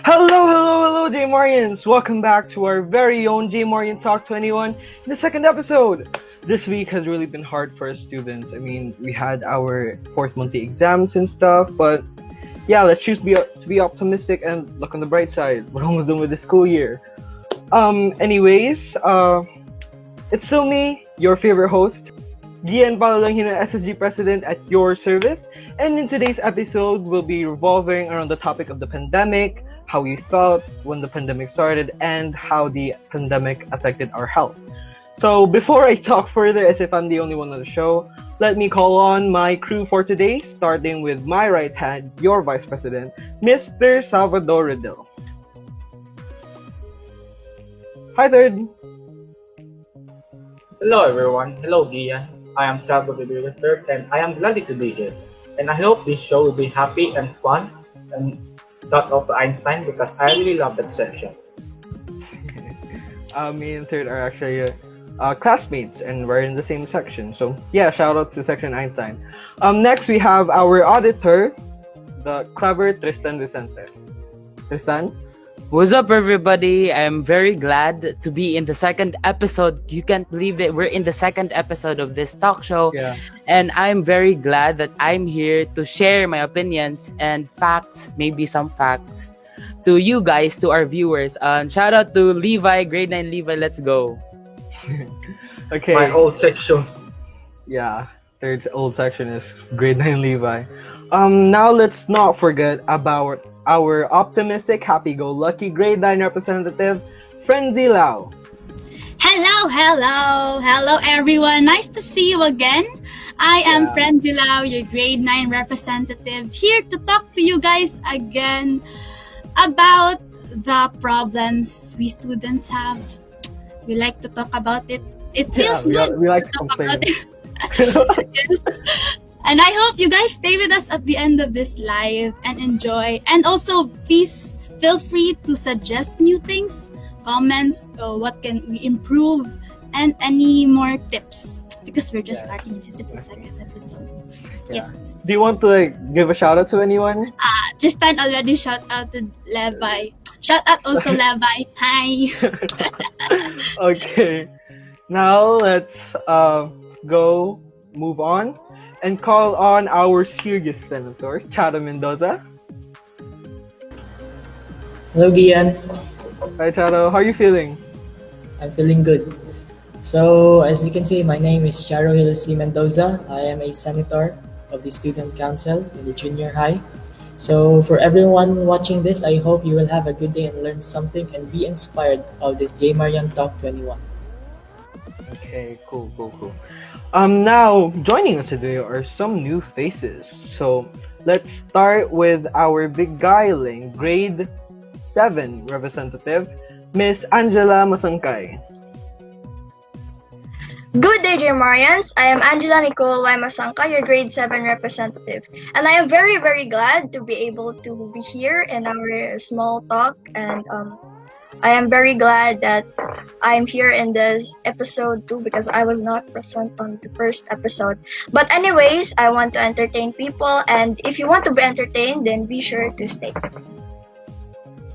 Hello, JMARIANs! Welcome back to our very own JMARIAN Talk 21 in the second episode. This week has really been hard for us students. I mean, we had our fourth monthly exams and stuff, but yeah, let's choose to be optimistic and look on the bright side. We're almost done with the school year. Anyways, it's still me, your favorite host, Gian Palalanghin, SSG President at your service. And in today's episode, we'll be revolving around the topic of the pandemic, how we felt when the pandemic started, and how the pandemic affected our health. So before I talk further, as if I'm the only one on the show, let me call on my crew for today, starting with my right hand, your Vice President, Mr. Salvador Riddle. Hi, Third. Hello everyone, hello Gian. I am Salvador III and I am glad to be here. And I hope this show will be happy and fun and thought of Einstein because I really love that section. Me and Third are actually classmates and we're in the same section. So yeah, shout out to Section Einstein. Next we have our auditor, the clever Tristan Vicente. Tristan? What's up, everybody? I'm very glad to be in the second episode. You can't believe it. We're in the second episode of this talk show. Yeah. And I'm very glad that I'm here to share my opinions and facts, maybe some facts, to you guys, to our viewers. Shout out to Levi, grade 9 Levi. Let's go. Okay. My old section. Yeah, Third's old section is grade 9 Levi. Now let's not forget about our optimistic, happy-go-lucky grade 9 representative, Frenzy Lau. Hello everyone. Nice to see you again. I am Frenzy Lau, your grade 9 representative, here to talk to you guys again about the problems we students have. We like to talk about it. It feels good we like to to talk complain. about it. Yes. And I hope you guys stay with us at the end of this live and enjoy. And also, please feel free to suggest new things, comments, what can we improve, and any more tips. Because we're just starting. This is the second episode. Yeah. Yes. Do you want to give a shout out to anyone? Tristan already shout out to Levi. Shout out also Levi. Hi. Okay. Now let's move on and call on our serious senator, Charo Mendoza. Hello, Gian. Hi, Charo. How are you feeling? I'm feeling good. So, as you can see, my name is Charo Hilasi Mendoza. I am a senator of the Student Council in the junior high. So, for everyone watching this, I hope you will have a good day and learn something and be inspired of this JMARIAN Talk 21. Okay, cool. Now, joining us today are some new faces. So, let's start with our beguiling grade 7 representative, Miss Angela Masangkay. Good day, JMARIANs. I am Angela Nicole Masangkay, your grade 7 representative. And I am very, very glad to be able to be here in our small talk. And I am very glad that I'm here in this episode too because I was not present on the first episode. But anyways, I want to entertain people, and if you want to be entertained, then be sure to stay.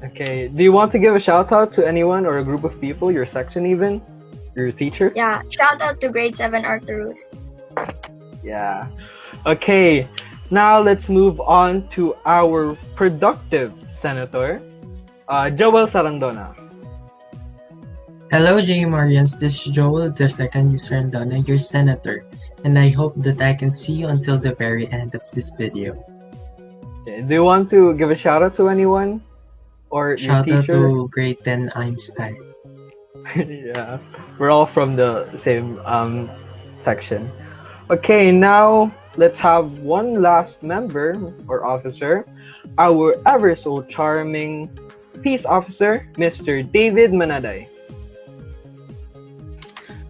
Okay, do you want to give a shout out to anyone or a group of people, your section even? Your teacher? Yeah, shout out to grade 7 Arturus. Yeah. Okay, now let's move on to our productive senator, Joel Sarandona. Hello, JMARIANs. This is Joel, the second user and Donna, your senator, and I hope that I can see you until the very end of this video. Okay, do you want to give a shout out to anyone or your Shout out teacher? to Great 10 Einstein. Yeah, we're all from the same section. Okay, now let's have one last member or officer, our ever so charming peace officer, Mr. David Manaday.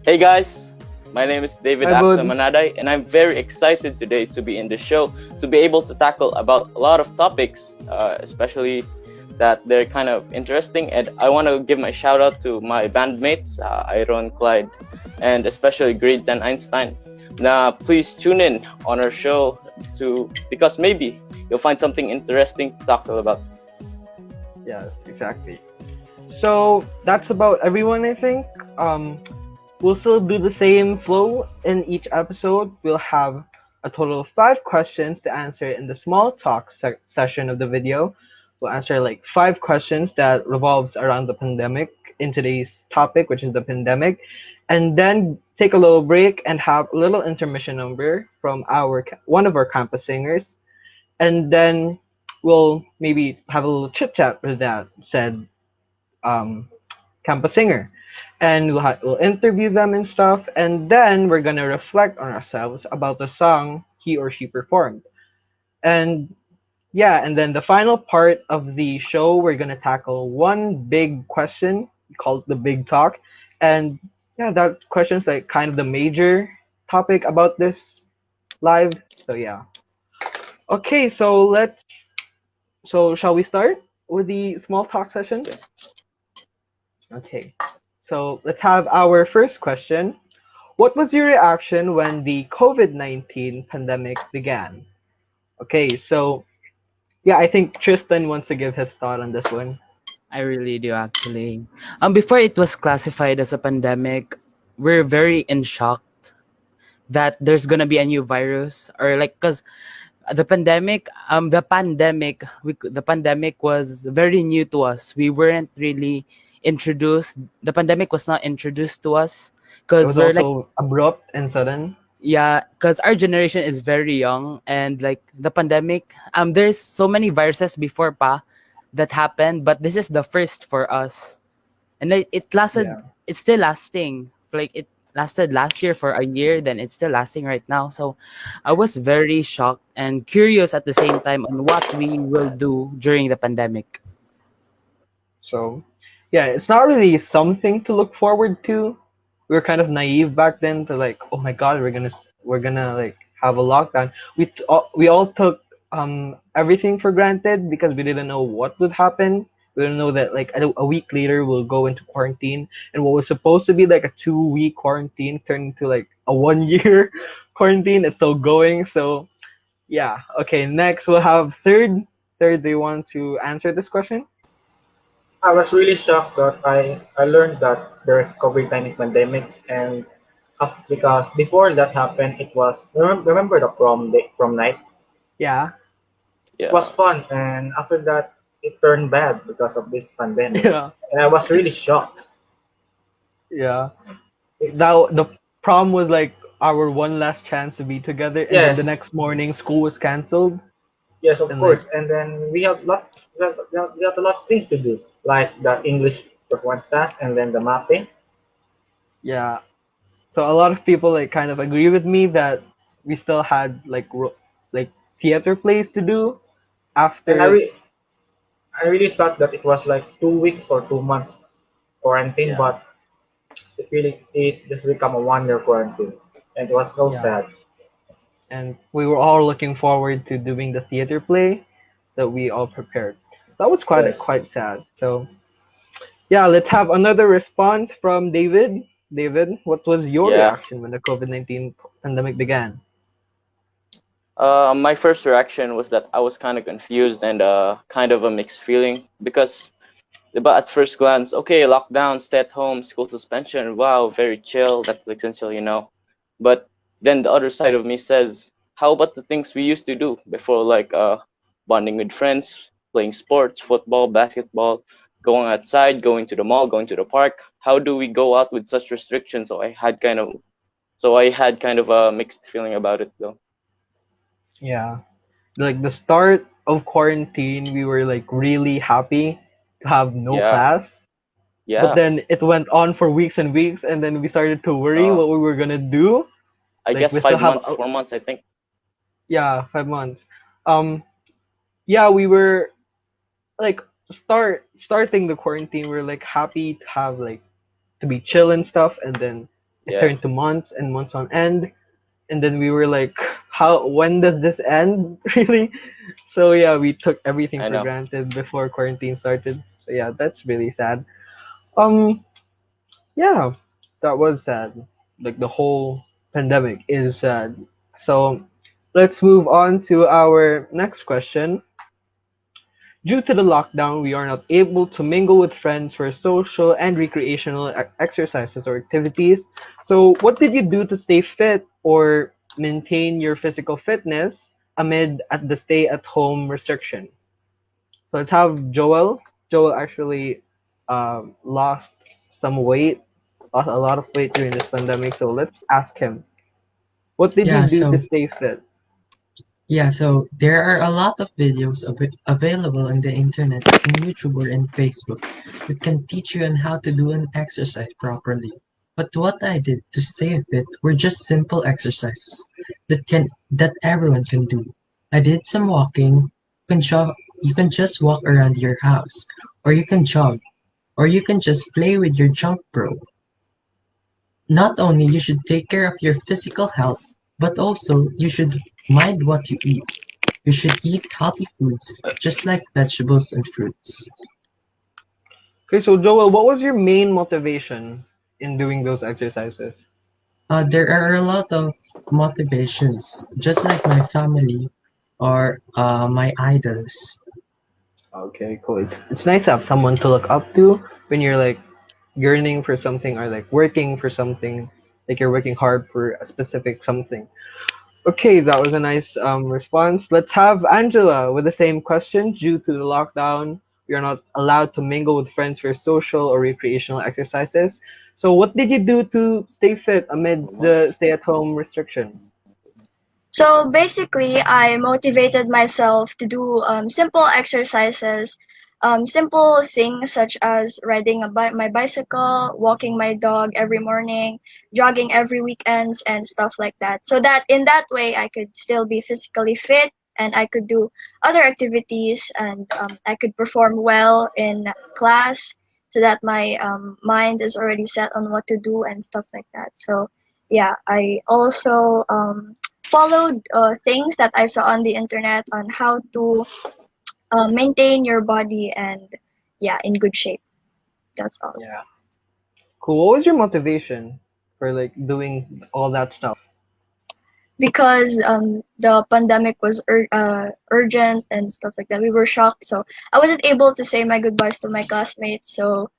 Hey guys, my name is David Hi, bud. Manaday, and I'm very excited today to be in the show to be able to tackle about a lot of topics, especially that they're kind of interesting. And I want to give my shout out to my bandmates, Iron, Clyde, and especially Grade 10 Einstein. Now, please tune in on our show because maybe you'll find something interesting to tackle about. Yes, exactly. So that's about everyone, I think. We'll still do the same flow in each episode. We'll have a total of 5 questions to answer in the small talk session of the video. We'll answer like 5 questions that revolves around the pandemic in today's topic, which is the pandemic, and then take a little break and have a little intermission number from one of our campus singers, and then we'll maybe have a little chit chat with that said campus singer, and we'll interview them and stuff, and then we're gonna reflect on ourselves about the song he or she performed, and yeah, and then the final part of the show, we're gonna tackle one big question called the big talk, and yeah, that question's like kind of the major topic about this live. So yeah. Okay, so shall we start with the small talk session? Okay. So let's have our first question. What was your reaction when the COVID-19 pandemic began? Okay, so yeah, I think Tristan wants to give his thought on this one. I really do actually. Before it was classified as a pandemic, we're very in shock that there's gonna be a new virus, or like, cause the pandemic was very new to us. We weren't really introduced. The pandemic was not introduced to us It because was we're like, also abrupt and sudden. yeah, because our generation is very young, and like the pandemic, there's so many viruses before pa that happened, but this is the first for us, and it lasted. Yeah. It's still lasting. Like it lasted last year for a year, then it's still lasting right now. So I was very shocked and curious at the same time on what we will do during the pandemic. So, yeah, it's not really something to look forward to. We were kind of naive back then to like, oh my God, we're gonna like have a lockdown. We all took everything for granted because we didn't know what would happen. We didn't know that like a week later we'll go into quarantine, and what was supposed to be like a 2-week quarantine turned into like a 1 year quarantine. It's still going. So yeah. Okay. Next we'll have third. Third, do you want to answer this question? I was really shocked that I learned that there's COVID-19 pandemic, and because before that happened, it was remember the prom night. Yeah. It Yeah. was fun, and after that, it turned bad because of this pandemic, Yeah. and I was really shocked. Yeah. Now the prom was like our one last chance to be together, and then the Yes, next morning school was canceled, yes, of and like course. And then we have a lot of things to do, like the English performance task, and then the mapping. yeah. So a lot of people like kind of agree with me that we still had like like theater plays to do And after. I really thought that it was like 2 weeks or 2 months quarantine, Yeah. but it just become a 1 year quarantine, and it was so Yeah. sad. And we were all looking forward to doing the theater play that we all prepared. That was Yes. quite sad. So yeah, let's have another response from David. David, what was your Yeah. reaction when the COVID-19 pandemic began? My first reaction was that I was kind of confused and kind of a mixed feeling because, but at first glance, okay, lockdown, stay at home, school suspension, wow, very chill, that's essential, you know. But then the other side of me says, how about the things we used to do before, like bonding with friends, playing sports, football, basketball, going outside, going to the mall, going to the park. How do we go out with such restrictions? So I had kind of a mixed feeling about it though. Yeah. Like the start of quarantine, we were like really happy to have no Yeah, class. But yeah. then it went on for weeks and weeks, and then we started to worry Uh, what we were gonna do. I Like guess we still five have, months, 4 months, I think. yeah, 5 months. Um, yeah, we were like starting the quarantine. We are like happy to have like to be chill and stuff, and then it Yeah, turned to months and months on end, and then we were like, how? When does this end? Really? So yeah, we took everything I for know. granted before quarantine started. So yeah, that's really sad. Um, yeah, that was sad. Like the whole pandemic is sad. So let's move on to our next question. Due to the lockdown, we are not able to mingle with friends for social and recreational exercises or activities. So, what did you do to stay fit or maintain your physical fitness amid at the stay-at-home restriction? So let's have Joel. Joel actually lost some weight, lost a lot of weight during this pandemic. So let's ask him, what did you Yeah, do to so stay fit? so there are a lot of videos available on the internet in YouTube or in Facebook that can teach you on how to do an exercise properly. But what I did to stay fit were just simple exercises that everyone can do. I did some walking. You can just walk around your house, or you can jog, or you can just play with your junk bro. Not only you should take care of your physical health, but also you should mind what you eat. You should eat healthy foods, just like vegetables and fruits. Okay, so Joel, what was your main motivation in doing those exercises? There are a lot of motivations, just like my family or my idols. Okay, cool. It's nice to have someone to look up to when you're like yearning for something or like working for something, like you're working hard for a specific something. Okay, that was a nice response. Let's have Angela with the same question. Due to the lockdown, we are not allowed to mingle with friends for social or recreational exercises. So, what did you do to stay fit Four amidst the months. stay-at-home restriction? So basically, I motivated myself to do simple exercises, simple things such as riding my bicycle, walking my dog every morning, jogging every weekends, and stuff like that. So that in that way, I could still be physically fit and I could do other activities and I could perform well in class so that my mind is already set on what to do and stuff like that. So yeah, I also followed things that I saw on the internet on how to maintain your body and yeah, in good shape. That's all. Yeah. Cool. What was your motivation for like doing all that stuff? Because the pandemic was urgent and stuff like that. We were shocked, so I wasn't able to say my goodbyes to my classmates. So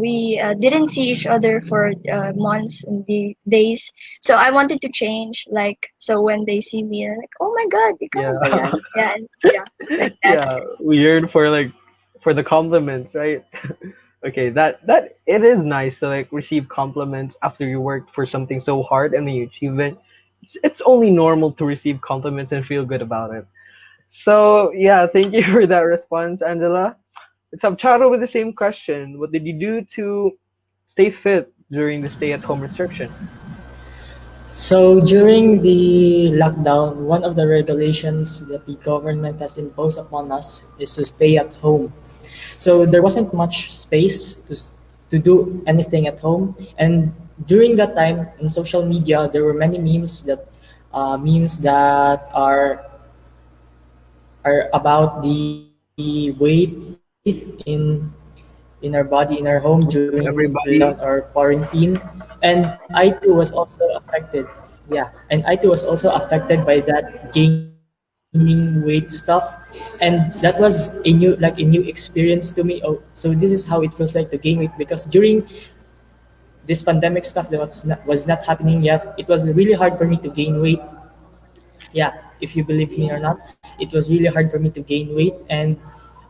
we didn't see each other for months and days. So I wanted to change, like so when they see me, they're like, "Oh my God, ikaw Yeah. ba yan?" Yeah, and yeah, like that. Yeah, weird for like for the compliments, right? Okay, that it is nice to like receive compliments after you worked for something so hard and then you achieve it. It's only normal to receive compliments and feel good about it. So yeah, thank you for that response, Angela. Let's have Charo with the same question. What did you do to stay fit during the stay-at-home restriction? So during the lockdown, one of the regulations that the government has imposed upon us is to stay at home. So there wasn't much space to do anything at home. And during that time in social media, there were many memes that are about the weight in our body in our home during lockdown or Everybody, quarantine. And I too was also affected. Yeah, and I too was also affected by that gaining weight stuff, and that was a new experience to me. Oh, so this is how it feels like to gain weight, because during this pandemic stuff that was not happening yet, it was really hard for me to gain weight. Yeah, if you believe me or not, it was really hard for me to gain weight. And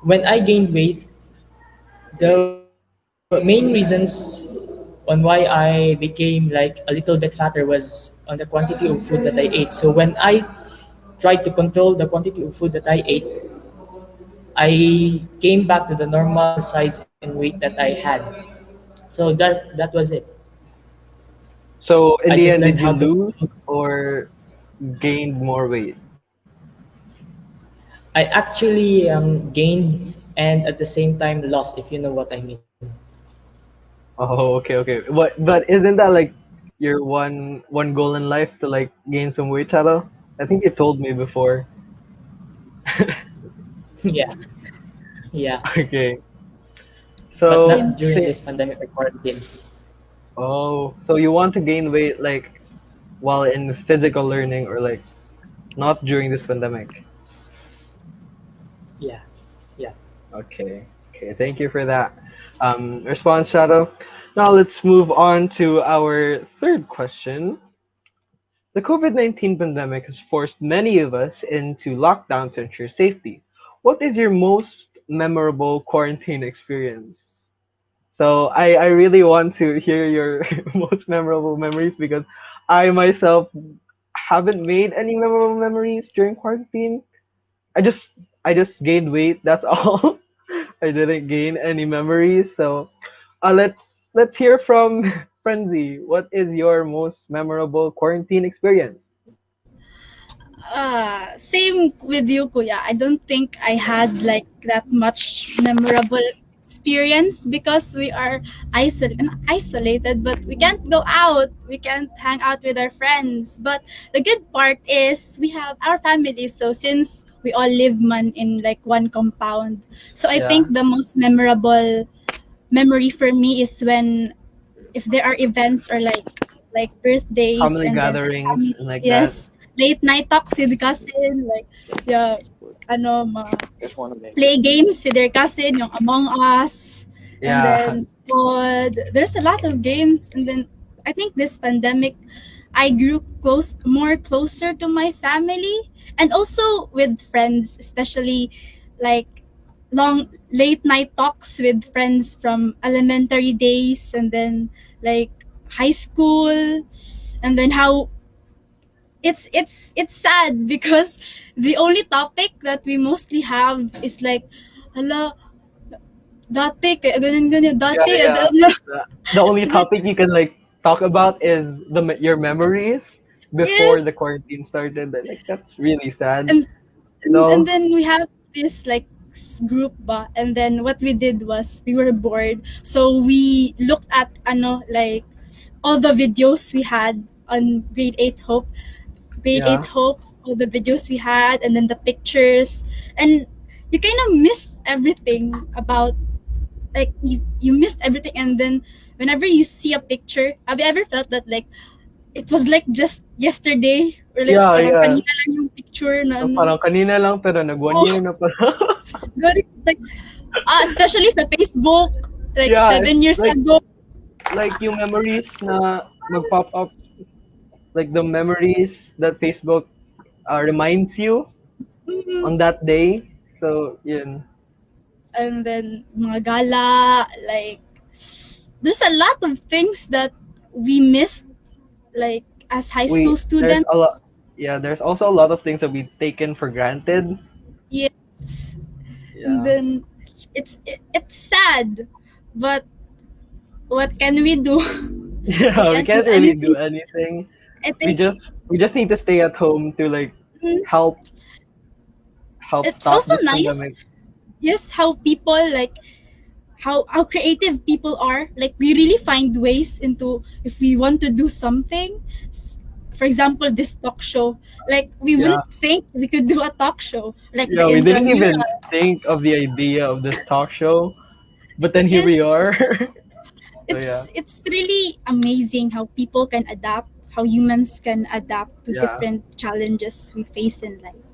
when I gained weight, The main reasons on why I became like a little bit fatter was on the quantity of food that I ate. So when I tried to control the quantity of food that I ate, I came back to the normal size and weight that I had. So that was it. So in I the just end, learned did you how to. lose or gained more weight? I actually gained and at the same time lost, if you know what I mean. Oh, okay, okay. But isn't that like your one goal in life to like gain some weight, Shadow? I think you told me before. Yeah, yeah. Okay. But So, Same. not during say, this pandemic or quarantine. oh, so you want to gain weight like while in physical learning or like not during this pandemic? Yeah, yeah. Okay. Okay. Thank you for that response, Shadow. Now let's move on to our third question. The COVID-19 pandemic has forced many of us into lockdown to ensure safety. What is your most memorable quarantine experience? So I really want to hear your most memorable memories because I myself haven't made any memorable memories during quarantine. I just I just gained weight, that's all. I didn't gain any memories. So let's hear from Frenzy. What is your most memorable quarantine experience? Same with you, Kuya. I don't think I had like that much memorable experience because we are isolated, but we can't go out. We can't hang out with our friends. But the good part is we have our family. So since we all live in like one compound, so I Yeah. think the most memorable memory for me is when if there are events or like birthdays Family and then the gatherings family, and like that. yes, late night talks with cousin, like yeah, ano play games with their cousin, yung Among Us, and Yeah. then there's a lot of games, and then I think this pandemic I grew more closer to my family and also with friends, especially like long late night talks with friends from elementary days and then like high school, and then how it's sad because the only topic that we mostly have is like hala dati kaya ganun ganyan Yeah, dati yeah. The only and then topic you can like talk about is your memories before the yes, quarantine started. And, like that's really sad, and you know? and then we have this like group ba, and then what we did was we were bored, so we looked at ano like all the videos we had on grade 8 Yeah. hope, all the videos we had and then the pictures, and you kind of miss everything about like you missed everything, and then whenever you see a picture, have you ever felt that like it was like just yesterday or like Yeah, parang yeah. kanina lang yung picture na So, ano. parang kanina lang pero nag 1 year Oh, na pala. God, it's like especially sa Facebook, like Yeah, it's 7 years ago. like yung memories na mag-pop up, like the memories that Facebook reminds you Mhm. on that day. So, yun. And then mga gala, like there's a lot of things that we missed like as high school There's a lot, students. yeah, there's also a lot of things that we taken for granted. Yes. And Yeah. then it's sad, but what can we do? We Yeah, we can't do can't really do anything. anything. I We think just we just need to stay at home to like mm, help it's stop also this nice. pandemic. Yes, how people like how creative people are. Like we really find ways into if we want to do something. For example, this talk show. Like we Yeah. wouldn't think we could do a talk show like the Yeah, we didn't even intramurals. think of the idea of this talk show, but then here we Yes, are. So yeah. it's really amazing how people can adapt, how humans can adapt to Yeah. different challenges we face in life.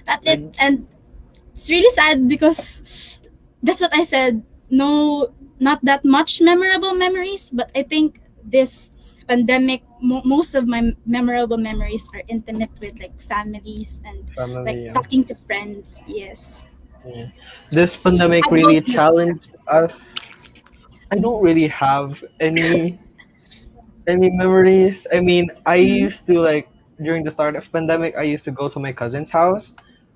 That's it. Like And it's really sad because just what I said, no, not that much memorable memories, but I think this pandemic, most of my memorable memories are intimate with like families and like family, yeah. talking to friends. Yes. Yeah. This pandemic How really about you? challenged us I don't really have any memories. I mean, I Mhm. used to like during the start of pandemic, I used to go to my cousin's house,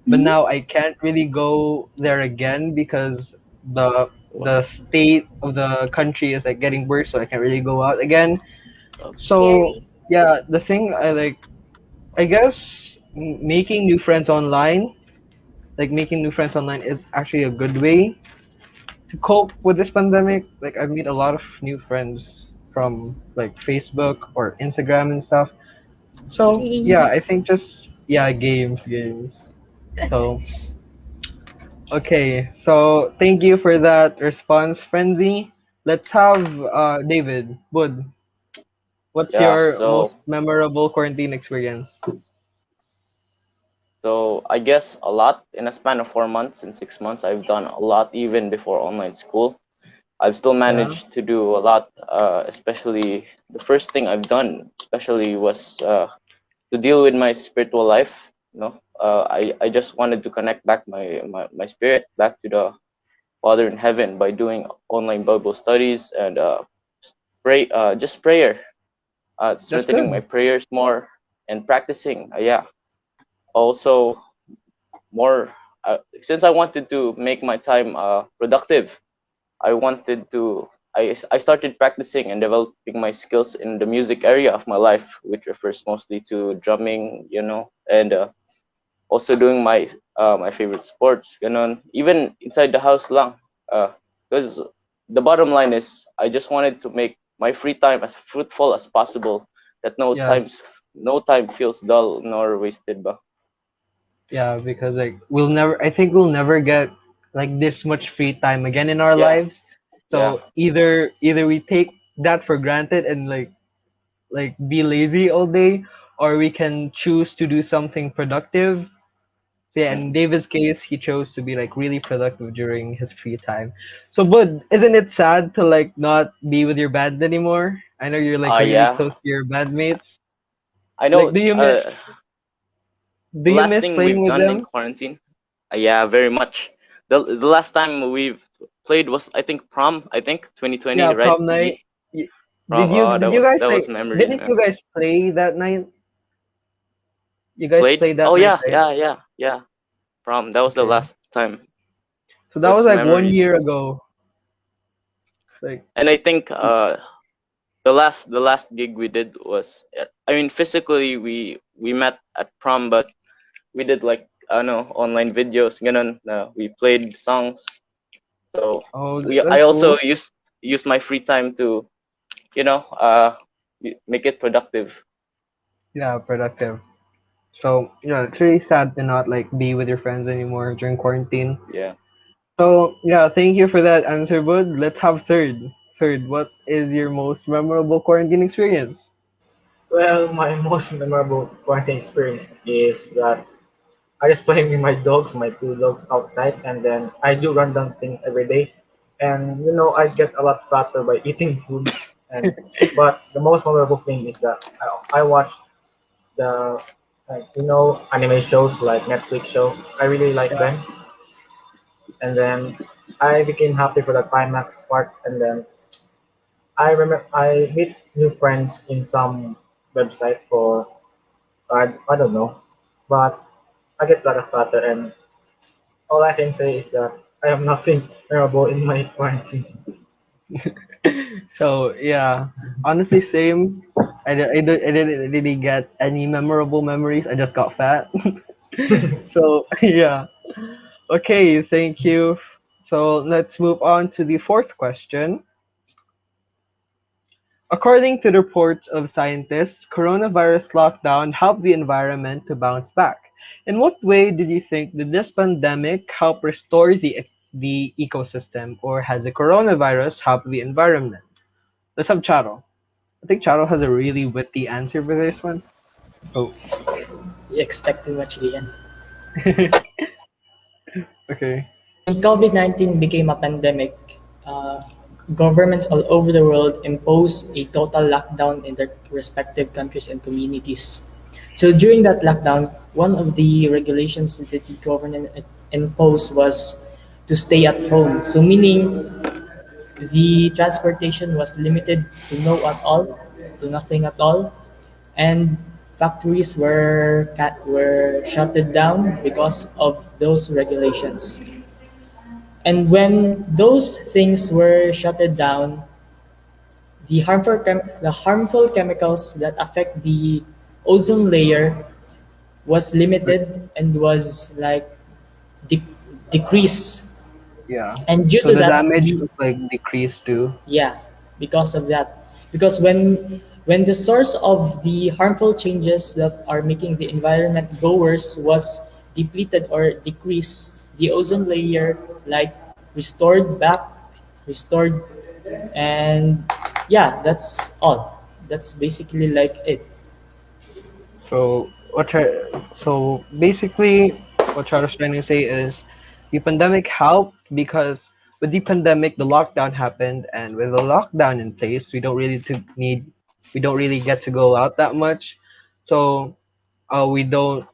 but Mhm. now I can't really go there again because What? the state of the country is like getting worse, so I can't really go out again. So Scary. yeah, the thing I like, I guess making new friends online, like making new friends online is actually a good way to cope with this pandemic. Like I've made a lot of new friends from like Facebook or Instagram and stuff. So yeah, I Games. think just yeah, games. So okay, so thank you for that response, Frenzy. Let's have David Wood. What's Yeah. your So most memorable quarantine experience? so I guess a lot in a span of 4 months and 6 months. I've done a lot even before online school. I've still Yeah, managed to do a lot. Especially the first thing I've done, especially was to deal with my spiritual life. I just wanted to connect back my spirit back to the Father in heaven by doing online Bible studies and just prayer, that's strengthening my good. prayers more and practicing. Yeah, also more since I wanted to make my time productive. I wanted to. I started practicing and developing my skills in the music area of my life, which refers mostly to drumming, and also doing my favorite sports, even inside the house lang. Because the bottom line is, I just wanted to make my free time as fruitful as possible. That Yes, no time feels dull nor wasted, ba? yeah, because like we'll never. I think we'll never get like this much free time again in our Yeah, lives. yeah, So either we take that for granted and like be lazy all day, or we can choose to do something productive. So yeah, in mm. David's case, he chose to be like really productive during his free time. So, but isn't it sad to like not be with your band anymore? I know you're like really Yeah. close to your bandmates. I Like, know. do The you last miss thing playing we've with done in them? quarantine. Yeah, very much. The last time we've played was, I think, prom. I think 2020, Yeah, right? prom night. D Y- prom. Oh, did you guys that was like memory, didn't man. you guys play that night? You guys Played? played that Oh night, yeah, right? yeah. Prom. That was the Okay. last time. So that was Those like one memories. year ago. Like And I think the last gig we did was, I mean, physically we met at prom, but we did like, I don't know, online videos. Ganun, we played songs. So oh, I that's also cool. use my free time to, make it productive. Yeah, productive. So, it's really sad to not like be with your friends anymore during quarantine. Yeah. So, yeah, thank you for that answer, Bud. Let's have third. Third, what is your most memorable quarantine experience? Well, my most memorable quarantine experience is that I just playing with my dogs, my two dogs outside, and then I do random things every day. And I get a lot fatter by eating foods. But the most memorable thing is that I watch the anime shows like Netflix shows. I really like Yeah. them, and then I became happy for the climax part. And then I remember I meet new friends in some website for I don't know, but I get a lot of fatter, and all I can say is that I have nothing memorable in my quarantine. So, yeah, honestly, same. I didn't really get any memorable memories. I just got fat. So, yeah. Okay, thank you. So, let's move on to the fourth question. According to the reports of scientists, coronavirus lockdown helped the environment to bounce back. In what way did you think did this pandemic help restore the ecosystem, or has the coronavirus helped the environment? Let's have Charo. I think Charo has a really witty answer for this one. So, You expect too much, Ian. okay. When COVID-19 became a pandemic, governments all over the world imposed a total lockdown in their respective countries and communities. So during that lockdown, one of the regulations that the government imposed was to stay at home. So meaning the transportation was limited to no at all, to nothing at all, and factories were shut down because of those regulations. And when those things were shut down, the harmful chemicals that affect the ozone layer was limited and was like de- decreased. Yeah. And due So to the that, damage you was like decreased too. yeah, because of that. Because when the source of the harmful changes that are making the environment go worse was depleted or decreased, the ozone layer like restored back, restored, and yeah, that's all. That's basically like it. So so basically what Charles trying to say is the pandemic helped because with the pandemic the lockdown happened, and with the lockdown in place we don't really get to go out that much. So we don't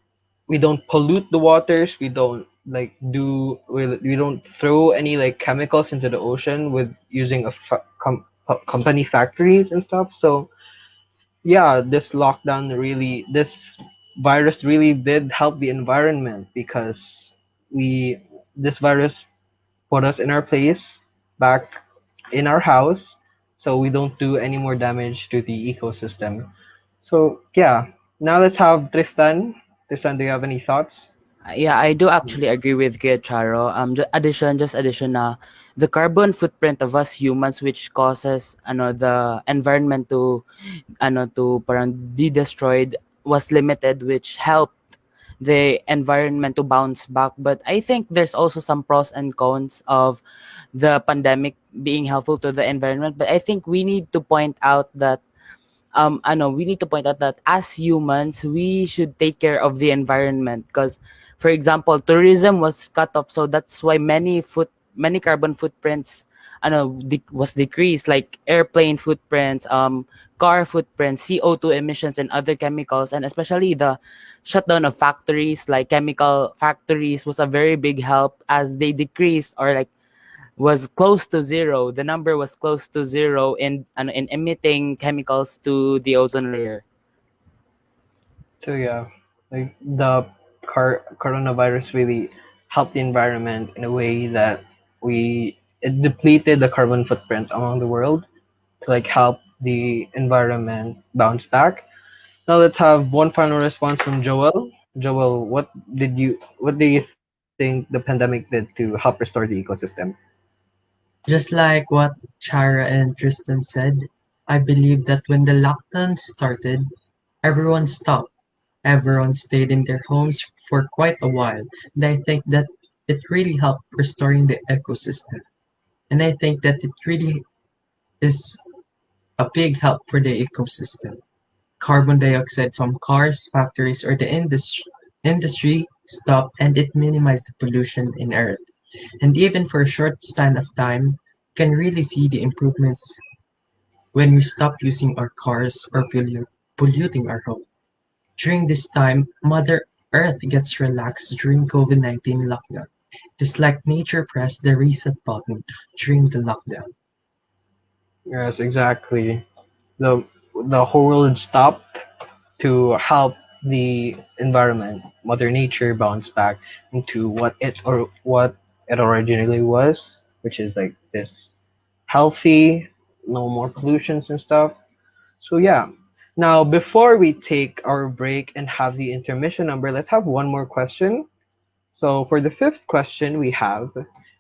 pollute the waters, we don't we don't throw any like chemicals into the ocean with using company factories and stuff. So yeah, this virus really did help the environment because we this virus put us in our place back in our house, so we don't do any more damage to the ecosystem. So yeah, now let's have Tristan. Tristan, do you have any thoughts? Yeah, I do actually agree with Kuya Charo. Just addition na the carbon footprint of us humans, which causes the environment to parang be destroyed, was limited, which helped the environment to bounce back. But I think there's also some pros and cons of the pandemic being helpful to the environment. But I think we need to point out that we need to point out that as humans we should take care of the environment, because for example tourism was cut off, so that's why many carbon footprints was decreased, like airplane footprints, car footprints, CO2 emissions, and other chemicals. And especially the shutdown of factories like chemical factories was a very big help, as they decreased or like was close to zero. The number was close to zero in emitting chemicals to the ozone layer. So yeah, like the coronavirus really helped the environment in a way that it depleted the carbon footprint among the world to like help the environment bounce back. Now let's have one final response from Joel. Joel, what do you think the pandemic did to help restore the ecosystem? Just like what Chara and Tristan said, I believe that when the lockdown started, everyone stopped. Everyone stayed in their homes for quite a while, and I think that it really helped restoring the ecosystem. And I think that it really is a big help for the ecosystem. Carbon dioxide from cars, factories, or the industry stopped, and it minimized the pollution in Earth. And even for a short span of time, can really see the improvements when we stop using our cars or polluting our home. During this time, Mother Earth gets relaxed during COVID-19 lockdown. It's like nature pressed the reset button during the lockdown. Yes, exactly. The the whole world stopped to help the environment, Mother Nature bounce back into what it originally was, which is like this healthy, no more pollutions and stuff. So yeah. Now before we take our break and have the intermission number, let's have one more question. So for the fifth question we have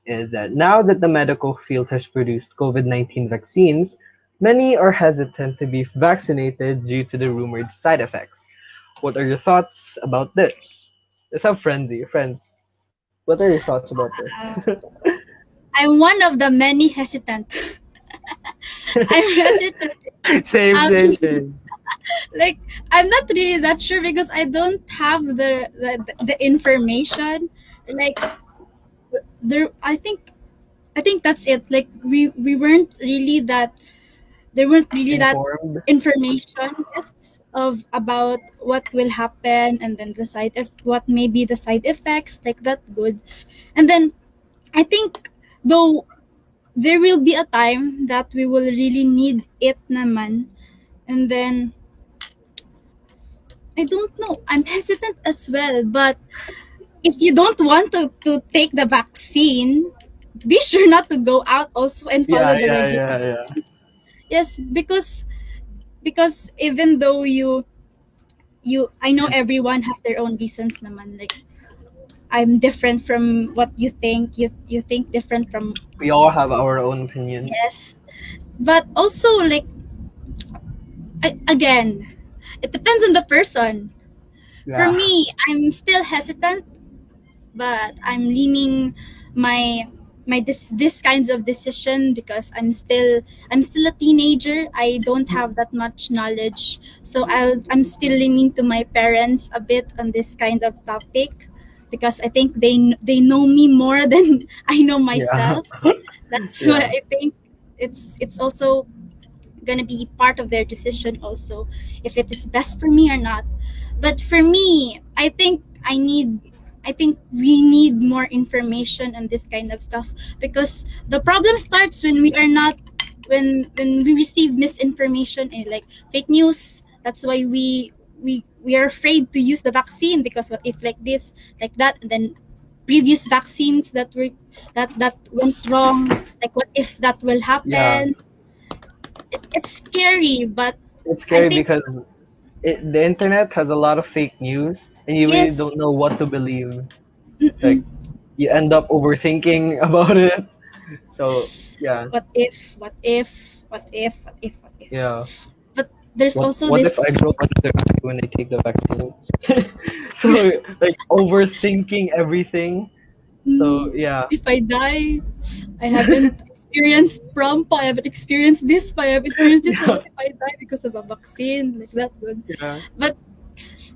is that now that the medical field has produced COVID-19 vaccines, many are hesitant to be vaccinated due to the rumored side effects. What are your thoughts about this? Let's have Frenzy. Friends, what are your thoughts about this? I'm one of the many hesitant. I'm hesitant. Same, Um, same, same. like I'm not really that sure because I don't have the information. Like there, I think that's it. Like we weren't really that there weren't really that Informed? information, yes, of about what will happen, and then what may be the side effects, like that good. And then I think though there will be a time that we will really need it naman. And then, I don't know. I'm hesitant as well. But if you don't want to take the vaccine, be sure not to go out also and Yeah, follow the yeah, regulations. yeah, yeah. Yes, because even though I know everyone has their own reasons naman. Like, I'm different from what you think. You think different from We all have our own opinions. yes. But also, like, again, it depends on the person. For Yeah, me, I'm still hesitant, but I'm leaning my this kinds of decision because I'm still a teenager. I don't have that much knowledge, so I'm still leaning to my parents a bit on this kind of topic because I think they know me more than I know yeah, myself. That's why yeah, I think it's also gonna be part of their decision also if it is best for me or not. But for me, I think we need more information on this kind of stuff because the problem starts when we are not when we receive misinformation and like fake news. That's why we are afraid to use the vaccine because what if like this, like that, and then previous vaccines that went wrong, like what if that will yeah. happen. It's scary, but It's I scary think because the internet has a lot of fake news, and you really yes. don't know what to believe. Mm-mm. Like you end up overthinking about it. So yeah, What if? What if? What if? What if? What if? yeah. But there's also What if I this. grow another eye when I take the vaccine? So like overthinking everything. So yeah, If I die, I haven't experienced prom pa, I haven't experienced this pa, I have experienced this pa. yeah, What if I die because of a vaccine like that? Good. yeah, But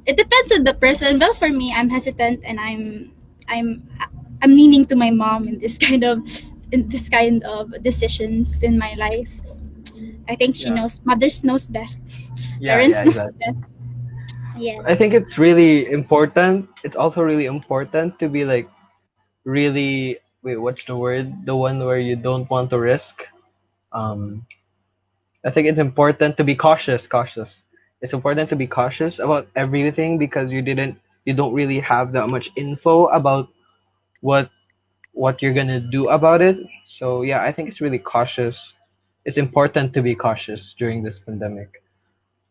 it depends on the person. Well, for me, I'm hesitant and I'm I'm leaning to my mom in this kind of decisions in my life. I think she yeah, knows. Mothers knows best. yeah, Parents yeah. knows Exactly. best. I think Yes. it's really important. It's also really important to be like really wait, what's the word? The one where you don't want to risk. Um, I think it's important to be cautious. Cautious. It's important to be cautious about everything because you don't really have that much info about what you're gonna do about it. So yeah, I think it's really cautious. It's important to be cautious during this pandemic.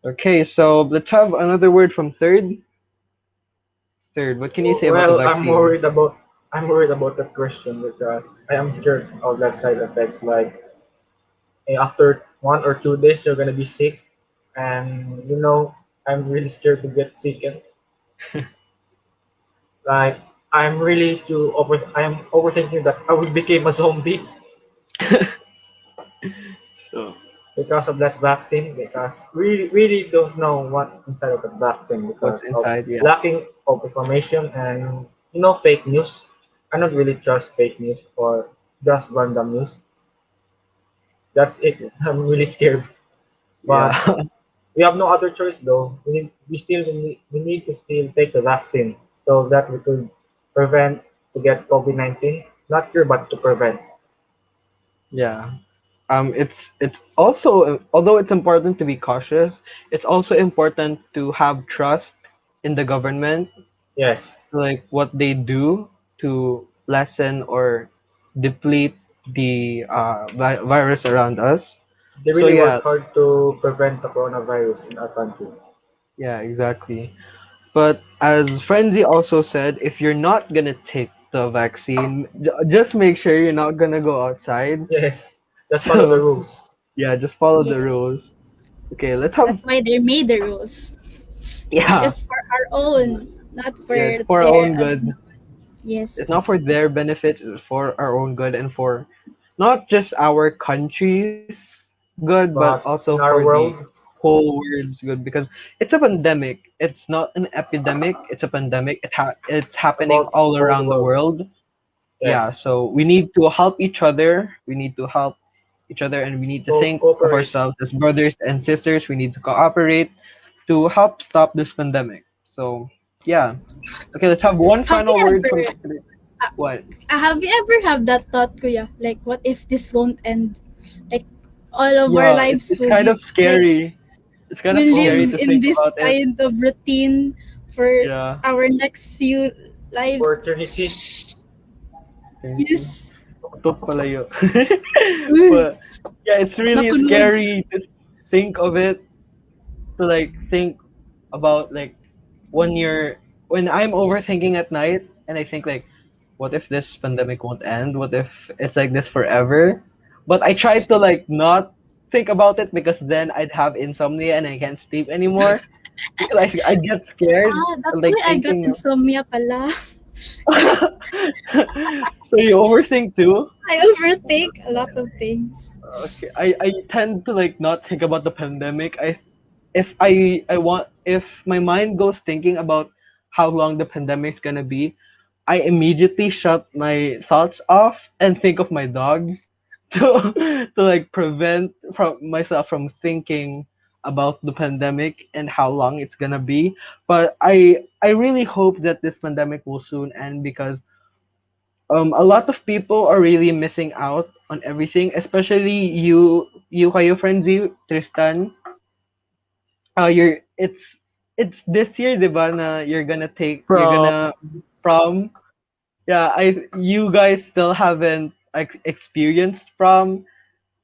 Okay, so let's have another word from third. Third, what can you say about the Well, vaccine? I'm worried about that question because I am scared of that side effects. Like after 1 or 2 days, you're gonna be sick, and I'm really scared to get sick. And like I am overthinking that I will become a zombie So because of that vaccine. Because we really don't know what inside of the vaccine because what's of inside? Yeah, lacking of information and fake news. I don't really trust fake news or just random news. That's it. I'm really scared. But yeah, we have no other choice though. We need to still take the vaccine so that we could prevent to get COVID-19. Not cure, but to prevent. yeah. It's also although it's important to be cautious, it's also important to have trust in the government, Yes, like what they do to lessen or deplete the virus around us. they So really yeah, work hard to prevent the coronavirus in our country. yeah, exactly. But as Frenzy also said, if you're not gonna take the vaccine, just make sure you're not gonna go outside. Yes, just follow the So rules. yeah, just follow the Yes. rules. Okay, let's have That's why they made the rules. Because yeah, it's for our own, not for yeah, it's for our their own good. It's yes. not for their benefit, it's for our own good and for not just our country's good, but But also in for our the world, whole world's good because it's a pandemic. It's not an epidemic. It's a pandemic. It's it's happening about all all the around the world. world. Yeah, Yes, so we need to help each other. We need to help each other, and we need to think of cooperate. ourselves as brothers and sisters. We need to cooperate to help stop this pandemic. So yeah. Okay, let's have one Have final you word from ever Chris. What? Have you ever have that thought, Kuya? Like, what if this won't end? Like, all of our Yeah, lives it's will kind be of like scary. It's kind we of scary live to in think this about it. kind of routine for Yeah. our next few lives. For eternity. Yes. Tok palayo. But yeah, it's really Nakunod. scary to think of it, to like think about like when you're when I'm overthinking at night and I think like, what if this pandemic won't end? What if it's like this forever? But I try to like not think about it because then I'd have insomnia and I can't sleep anymore because I get scared That's like why I got thinking. insomnia pala. So you overthink too? I overthink a lot of things. Okay, I tend to like not think about the pandemic. If my mind goes thinking about how long the pandemic's gonna be, I immediately shut my thoughts off and think of my dog to to like prevent from myself from thinking about the pandemic and how long it's gonna be. But I really hope that this pandemic will soon end because a lot of people are really missing out on everything, especially you kayo Frenzy, Tristan. It's this year, 'di ba, na you're From gonna prom. Yeah, I you guys still haven't experienced prom.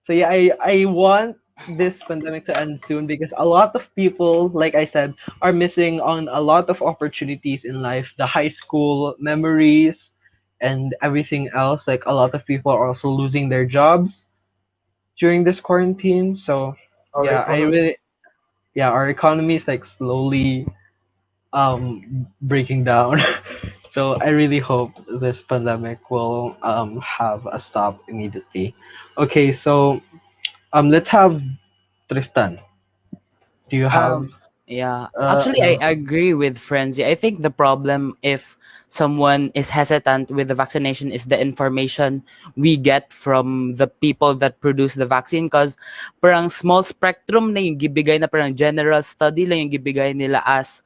So yeah, I want this pandemic to end soon because a lot of people, like I said, are missing on a lot of opportunities in life, the high school memories and everything else. Like a lot of people are also losing their jobs during this quarantine. So Our yeah, economy. our economy is like slowly breaking down. So I really hope this pandemic will have a stop immediately. Okay, so let's have Tristan. Do you have Um, yeah. Actually, I ano? agree with Frenzy. I think the problem if someone is hesitant with the vaccination is the information we get from the people that produce the vaccine because parang small spectrum na yung gibigay na parang general study lang yung gibigay nila as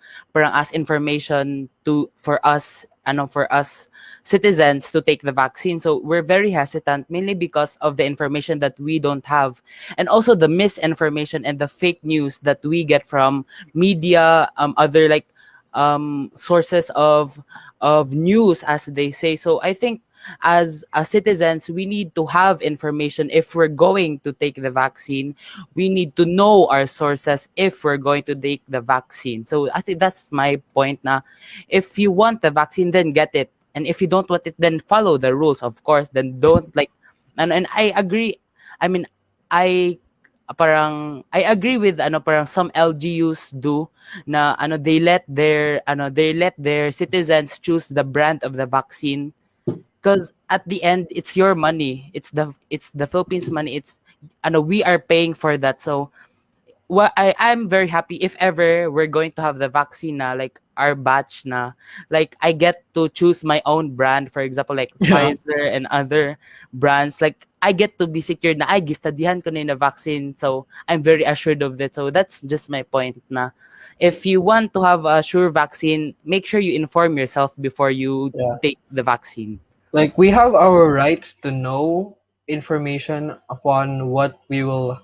information for us citizens to take the vaccine. So we're very hesitant mainly because of the information that we don't have and also the misinformation and the fake news that we get from media, other like sources of news, as they say. So I think as citizens, we need to have information if we're going to take the vaccine. We need to know our sources if we're going to take the vaccine. So I think that's my point. Na if you want the vaccine, then get it, and if you don't want it, then follow the rules. Of course, then don't like. And I agree. I mean, I I agree with parang some LGUs do na they let their citizens choose the brand of the vaccine because at the end it's your money, it's the Philippines money, it's we are paying for that. So I'm very happy if ever we're going to have the vaccine na like our batch na like I get to choose my own brand, for example like Yeah. Pfizer and other brands. Like I get to be secured na ay gistadihan ko na yung vaccine, so I'm very assured of it. So that's just my point na if you want to have a sure vaccine, make sure you inform yourself before you Yeah. take the vaccine. Like we have our rights to know information upon what we will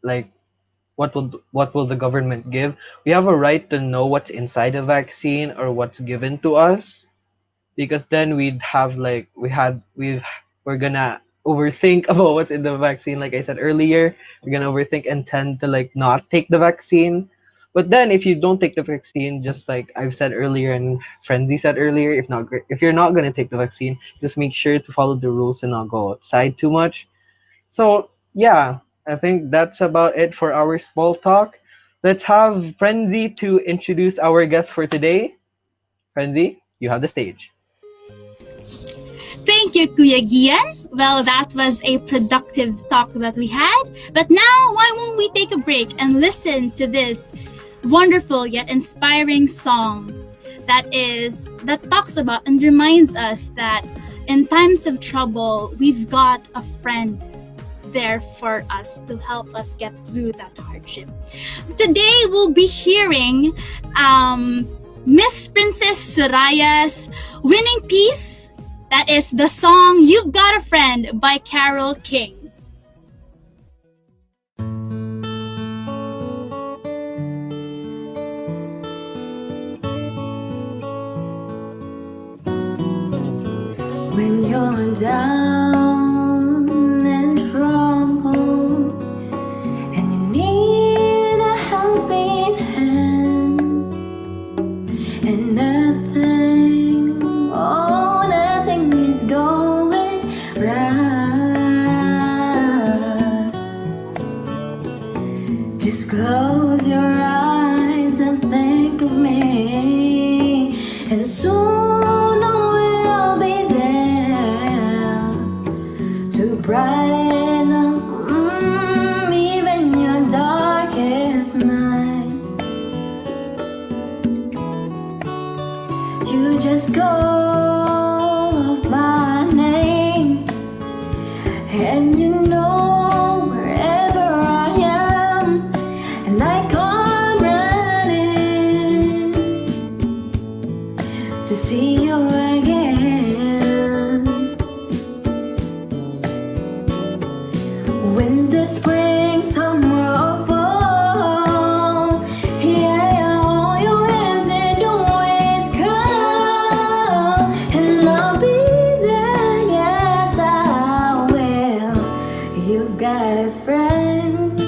like what will the government give. We have a right to know what's inside the vaccine or what's given to us because then we'd have like we're gonna overthink about what's in the vaccine. Like I said earlier, we're gonna overthink and tend to like not take the vaccine. But then if you don't take the vaccine, just like I've said earlier and Frenzy said earlier, if you're not gonna take the vaccine, just make sure to follow the rules and not go outside too much. So yeah, I think that's about it for our small talk. Let's have Frenzy to introduce our guest for today. Frenzy, you have the stage. Thank you, Kuya Gian. Well, that was a productive talk that we had. But now, why won't we take a break and listen to this wonderful yet inspiring song that talks about and reminds us that in times of trouble, we've got a friend there for us to help us get through that hardship. Today, we'll be hearing Miss Princess Soraya's Winning Peace That is the song You've Got a Friend by Carole King. When you're down and troubled and you need a helping hand, and nothing, oh, nothing is going right. Just close your eyes and think of me, and soon we'll be there to brighten up even your darkest night. You just call my name, and you know wherever I am, and I come running to see you again. Winter, spring, summer, or fall, yeah, all you have to do is come, and I'll be there, yes I will. You've got a friend.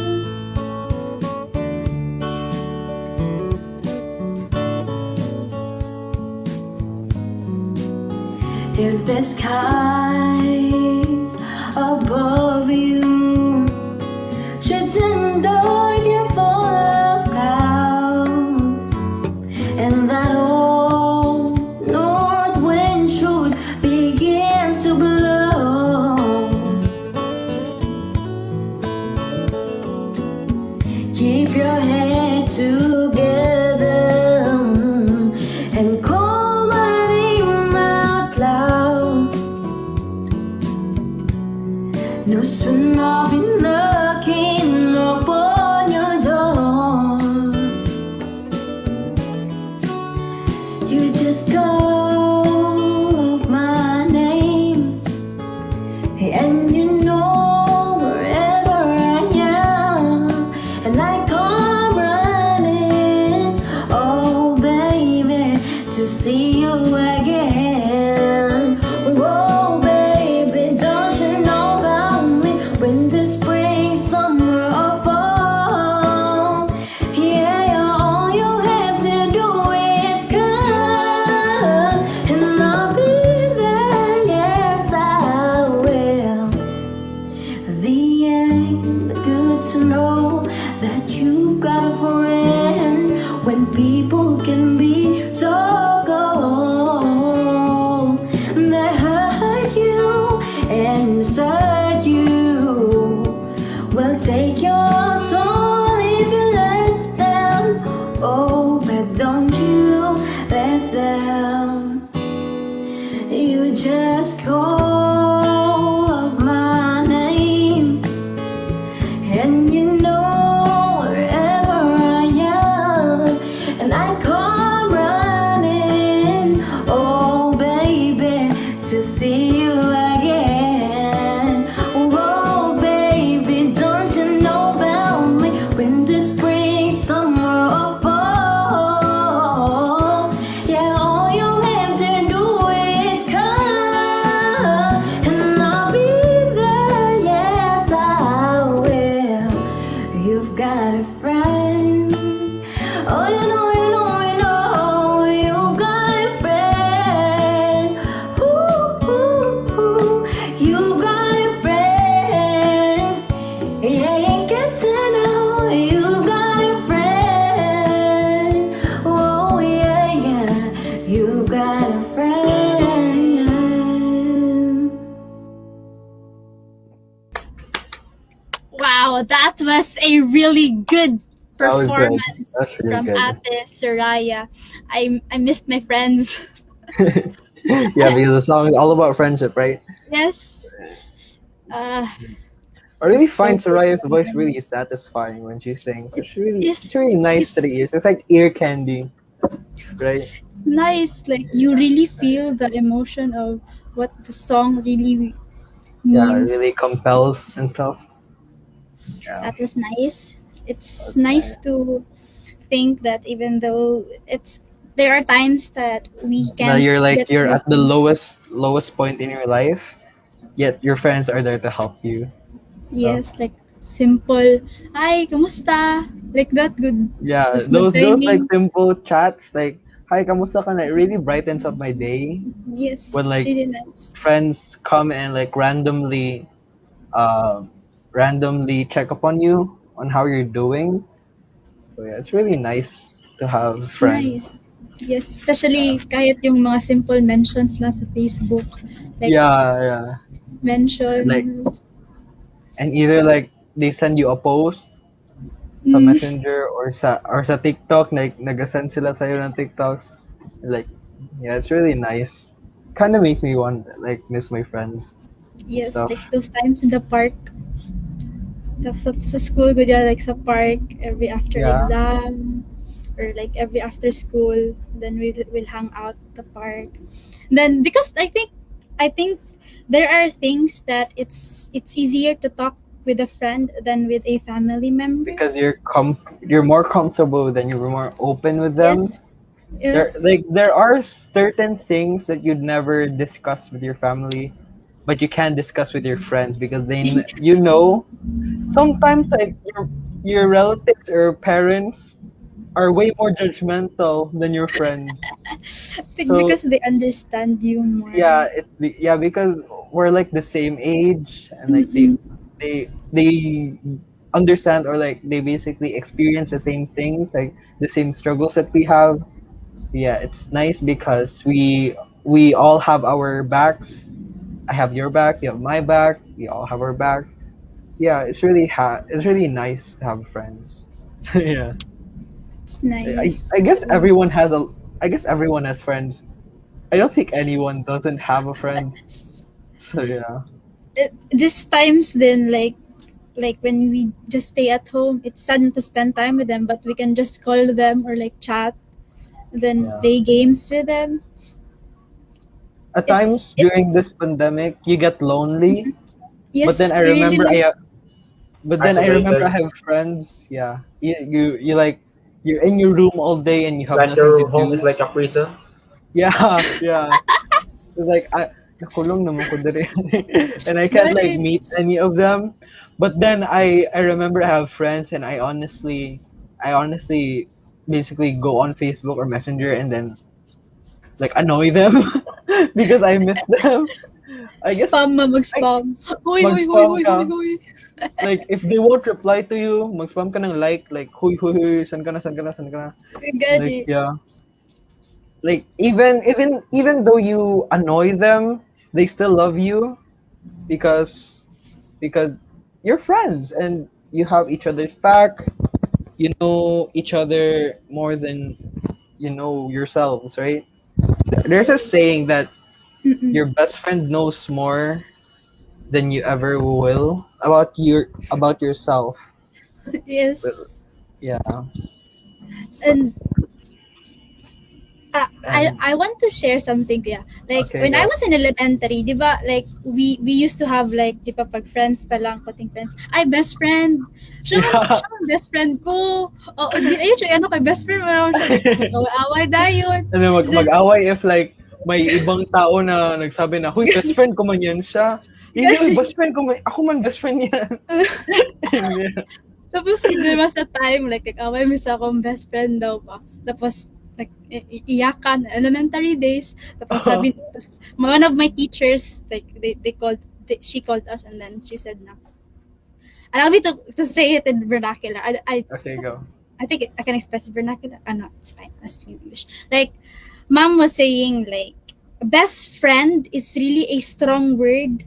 If the skies above you should turn dark and full of clouds, and that old north wind should begin to blow, keep your head together and call my name out loud. No, soon I'll be knocking upon your door. You just call my name, and you know wherever I am, and I come running, oh baby, to see you again. Whoa, baby, don't you know about me? Winter, spring, summer, or fall, yeah, all you have to do is come, and I'll be there, yes I will. The end, good to know that you've got a friend when people can be so cold. They hurt you and desert you, will take your soul if you let them. Oh, but don't you let them. You just call my name, and you know wherever I am, and I come running, oh baby, to see you again. Whoa, baby, don't you know about me? Winter, spring, summer, or fall, yeah, all you have to do is come, and I'll be there, yes I will. You've got a friend. Oh, you know, you know, you know, you've got a friend. Ooh, ooh, ooh, you've got a friend. Yeah, you get to know you've got a friend. Oh, yeah, yeah, you've got a friend. Wow, that was a really good That was good. performance That's really from good. Ate Soraya. I missed my friends. Yeah, because the song is all about friendship, right? Yes. I really So find Soraya's voice really satisfying when she sings. yes, It's really nice to the ears. It's like ear candy, right? it's nice. Like you really feel the emotion of what the song really Yeah, it really means. compels and stuff. Yeah, That was nice. It's that's nice nice. to think that even though it's there are times that we That can't get you're through at the things. lowest point in your life, yet your friends are there to help you. So Yes, like simple, hi, kamusta? Like that good. yeah, That's good those like timing. simple chats like hi, kamusta ka na? It really brightens up my day Yes, when it's like really nice. friends come and like randomly check up on you on how you're doing. So yeah, it's really nice to have It's friends. nice. Yes, especially kahit yung mga simple mentions lang sa Facebook. Like Yeah, yeah. And like mentions. and either like they send you a post sa Mm, Messenger or sa TikTok, like nagasend sila sa'yo ng TikToks. Like yeah, it's really nice. Kind of makes me want like miss my friends and yes, stuff. like those times in the park. Sa school, good yeah, like sa park, every after Yeah, exam, or like every after school, then we'll hang out at the park. Then because I think there are things that it's easier to talk with a friend than with a family member. because you're more comfortable then you're more open with them. Yes, yes, There are certain things that you'd never discuss with your family, but you can discuss with your friends because you know sometimes like your relatives or parents are way more judgmental than your friends. I think So because they understand you more. yeah, yeah because we're like the same age and like Mm-mm. they understand or like they basically experience the same things like the same struggles that we have. Yeah, it's nice because we all have our backs. I have your back, you have my back, we all have our backs. Yeah, it's really nice to have friends. Yeah. It's I nice I guess too. everyone has a I guess everyone has friends. I don't think anyone doesn't have a friend. So yeah. This times then like when we just stay at home, it's sudden to spend time with them, but we can just call them or like chat, then Yeah. play games with them. At It's times during it's this pandemic, you get lonely, but then yes, you really like I remember I Isolated, have friends. Yeah. You like you're in your room all day and you have like nothing to your home is do. like a prison. Yeah, yeah. It's like nakulong naman ko diri and I can't like Gary. meet any of them. But then I remember I have friends and I honestly basically go on Facebook or Messenger and then like annoy them because I miss them. I guess Spam ma I mag-spam. Hoy, hoy, hoy, mag-spam hoy, hoy, ka. hoy. Like if they won't reply to you, mag-spam ka ng like huy huy huy, san ka na, san ka na, san ka na. Like Gary. yeah. Like even though you annoy them, they still love you because because you're friends and you have each other's back. You know each other more than you know yourselves, right? There's a saying that Mm-mm. your best friend knows more than you ever will about yourself. Well, Yes. yeah, And and I want to share something yeah. Like okay, when I go. was in elementary, 'di ba? Like we used to have like 'di ba pag friends pa lang, kuting friends. Ay, best friend. Yeah. Siya man best friend ko. Oo, di ayun siya ano kay best friend mo naman siya like so away dayon. And then Then mag-away if like may ibang tao na nagsabi na, "Huy, best friend ko man yan siya." Hindi, "Uy, kasi best friend ko man, ako man best friend yan." And yeah. tapos there was a time like away mi sa akong best friend daw ba. Tapos like iyakan elementary days tapos sabi tapos one of my teachers like she called us and then she said na allow me to say it in vernacular. Okay, go. I think I can express vernacular. No, it's fine. Let's speak English. Like, mom was saying, like, best friend is really a strong word.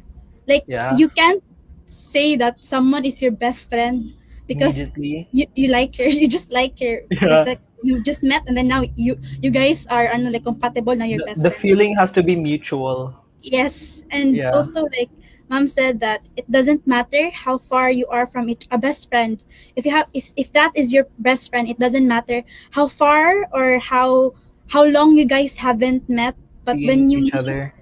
Like, Yeah, you can't say that someone is your best friend because immediately. you like her. You just like her. Yeah. Like you just met and then now you guys are ano, like compatible now. You're best The friends. feeling has to be mutual. Yes, and Yeah, also like mom said that it doesn't matter how far you are from a best friend. If that is your best friend, it doesn't matter how far or how long you guys haven't met. But seeing when you each meet, other.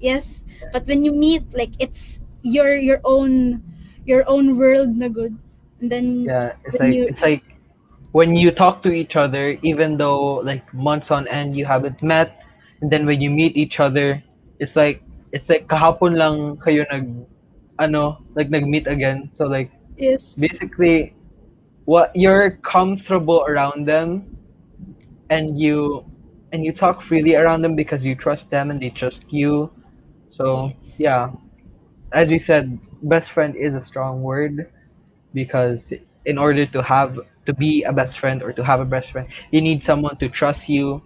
yes, but when you meet, like it's your own world na good. And then Yeah, when you it's like when you talk to each other, even though like months on end you haven't met, and then when you meet each other, it's like it's like kahapon lang kayo like nag-meet again. So like yes, basically what you're comfortable around them, and you talk freely around them because you trust them and they trust you. So yes, yeah, as you said, best friend is a strong word, because in order to be a best friend, or to have a best friend, you need someone to trust you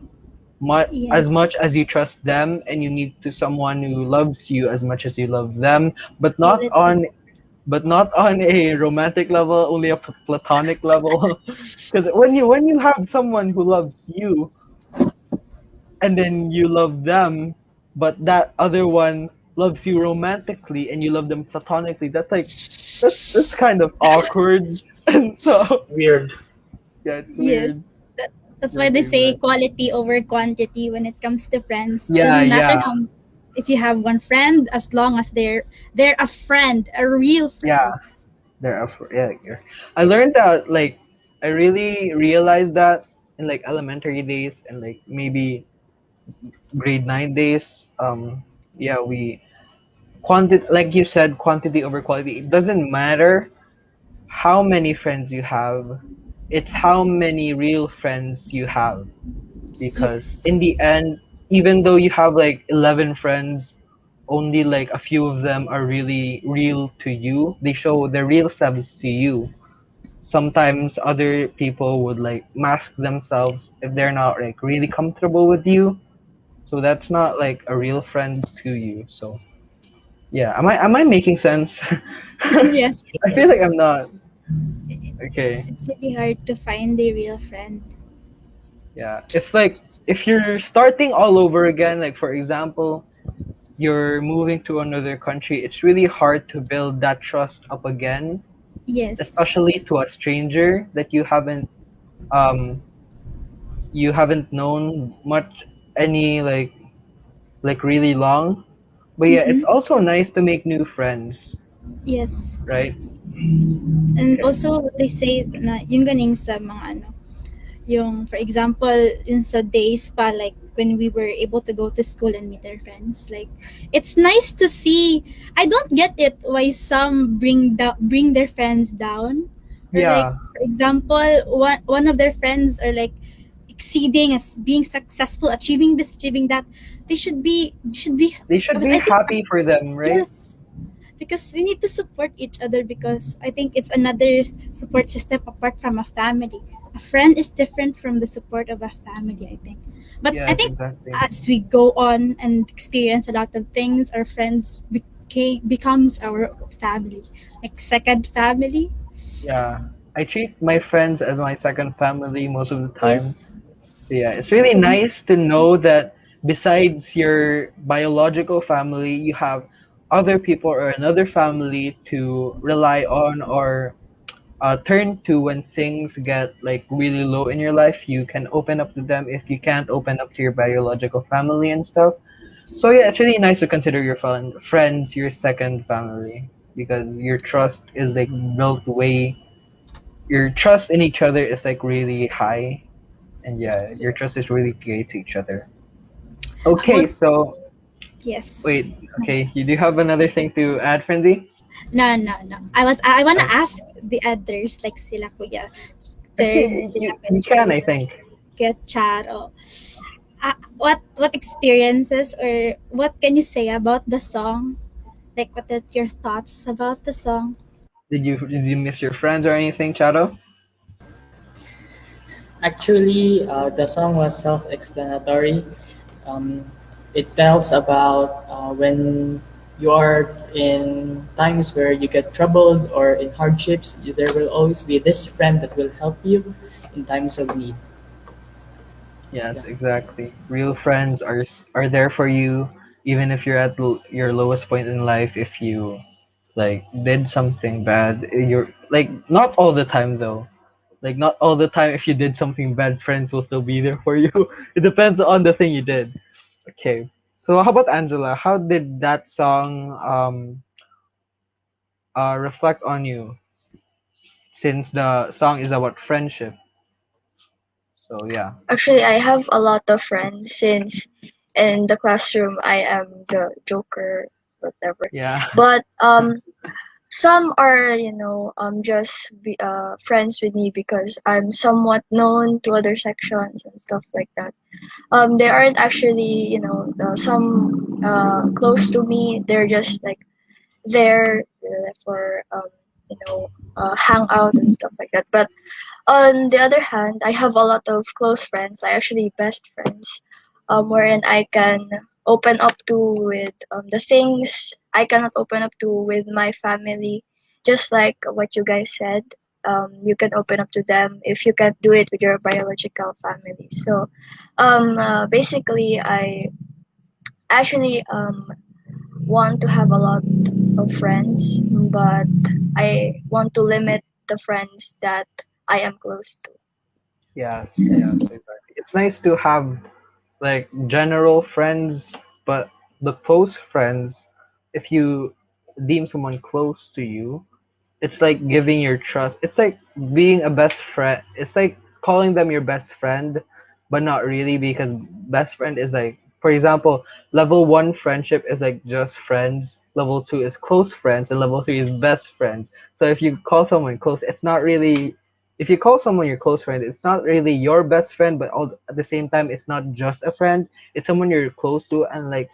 as yes, much as you trust them, and you need to someone who loves you as much as you love them, but yeah, not that's it. on a romantic level, only a platonic level. Because when you have someone who loves you, and then you love them, but that other one loves you romantically and you love them platonically, that's like that's kind of awkward. And so Weird. yeah, it's Yes, weird. that's why Yes, they say exactly. quality over quantity when it comes to friends. Yeah, Doesn't matter yeah, how, if you have one friend, as long as they're a friend, a real yeah. friend. Yeah. I learned that, like, I really realized that in like elementary days, and like maybe grade 9 days. Yeah, we quantity, like you said, quantity over quality. It doesn't matter how many friends you have, it's how many real friends you have. Because Yes, in the end, even though you have like 11 friends, only like a few of them are really real to you. They show their real selves to you. Sometimes other people would like mask themselves if they're not like really comfortable with you. So that's not like a real friend to you. So yeah, am I making sense? yes, I feel yes. like I'm not. It's Okay. it's really hard to find a real friend. Yeah. If like if you're starting all over again, like for example, you're moving to another country, it's really hard to build that trust up again, Yes, especially to a stranger that um you haven't known much any like really long. But yeah, it's mm-hmm. also nice to make new friends, Yes, right? and Okay. also they say na yung ganing sa mga ano, yung for example, in sa days pa like when we were able to go to school and meet our friends, like it's nice to see. I don't get it why some bring their friends down, or like Yeah, for example, one of their friends are like exceeding as being successful, achieving this, achieving that. They should be they should because be I think, happy for them, right? yes, because we need to support each other, because I think it's another support system apart from a family. A friend is different from the support of a family, I think. But I Yes, think exactly. as we go on and experience a lot of things, our friends becomes our family, like second family. Yeah, I treat my friends as my second family most of the time. Yes, So yeah, it's really nice to know that besides your biological family, you have other people or another family to rely on, or turn to when things get like really low in your life. You can open up to them if you can't open up to your biological family and stuff. So yeah, it's really nice to consider your friends your second family, because your trust is like built way. Your trust in each other is like really high, and yeah, your trust is yes. really great to each other. How Okay, about, so yes. wait, okay, you do have another thing to add, Frenzy? No, no, no. I wanna Oh, ask the others, like sila Kuya okay, Third, sila you can, I Petro, think. Kuya Charo. What experiences, or what can you say about the song? Like, what are your thoughts about the song? Did you miss your friends or anything, Charo? Actually, the song was self-explanatory. Um, it tells about when you are in times where you get troubled or in hardships, there will always be this friend that will help you in times of need. Yeah. Yes, exactly. Real friends are there for you, even if you're at your lowest point in life. If you like did something bad, you're like not all the time though. Like not all the time. If you did something bad, friends will still be there for you. It depends on the thing you did. Okay. So how about Angela? How did that song reflect on you since the song is about friendship? So yeah. Actually, I have a lot of friends since in the classroom I am the joker, whatever. Yeah. But some are, just friends with me because I'm somewhat known to other sections and stuff like that. They aren't actually, some close to me. They're just like there for hang out and stuff like that. But on the other hand, I have a lot of close friends, I actually best friends, wherein I can open up to with the things I cannot open up to with my family. Just like what you guys said, you can open up to them if you can't do it with your biological family. So, basically, I actually want to have a lot of friends, but I want to limit the friends that I am close to. Yes, yes, exactly. It's nice to have like general friends, but the close friends, if you deem someone close to you, it's like giving your trust. It's like being a best friend. It's like calling them your best friend, but not really because best friend is like, for example, level one friendship is like just friends. Level two is close friends, and level three is best friends. So if you call someone close, it's not really. If you call someone your close friend, it's not really your best friend, but all at the same time, it's not just a friend. It's someone you're close to and like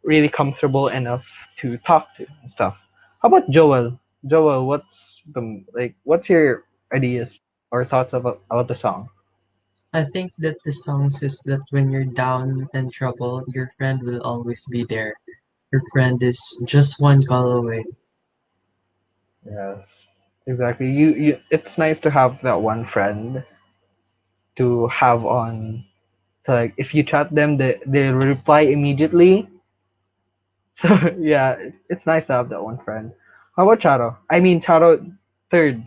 really comfortable enough to talk to and stuff. How about Joel? Joel, what's your ideas or thoughts about the song? I think that the song says that when you're down and trouble, your friend will always be there. Your friend is just one call away. Yes, exactly. You it's nice to have that one friend to have on to like if you chat them they reply immediately. So yeah, it's nice to have that one friend. How about Charo? I mean Charo third.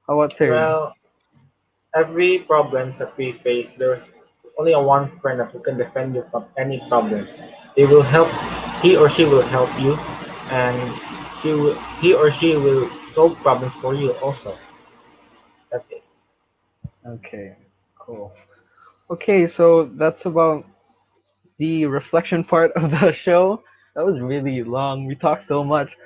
How about third? Well, every problem that we face, there's only a one friend that who can defend you from any problem. They will help. He or she will help you, and he or she will solve problems for you also. That's it. Okay, cool. Okay, so that's about the reflection part of the show. That was really long. We talked so much.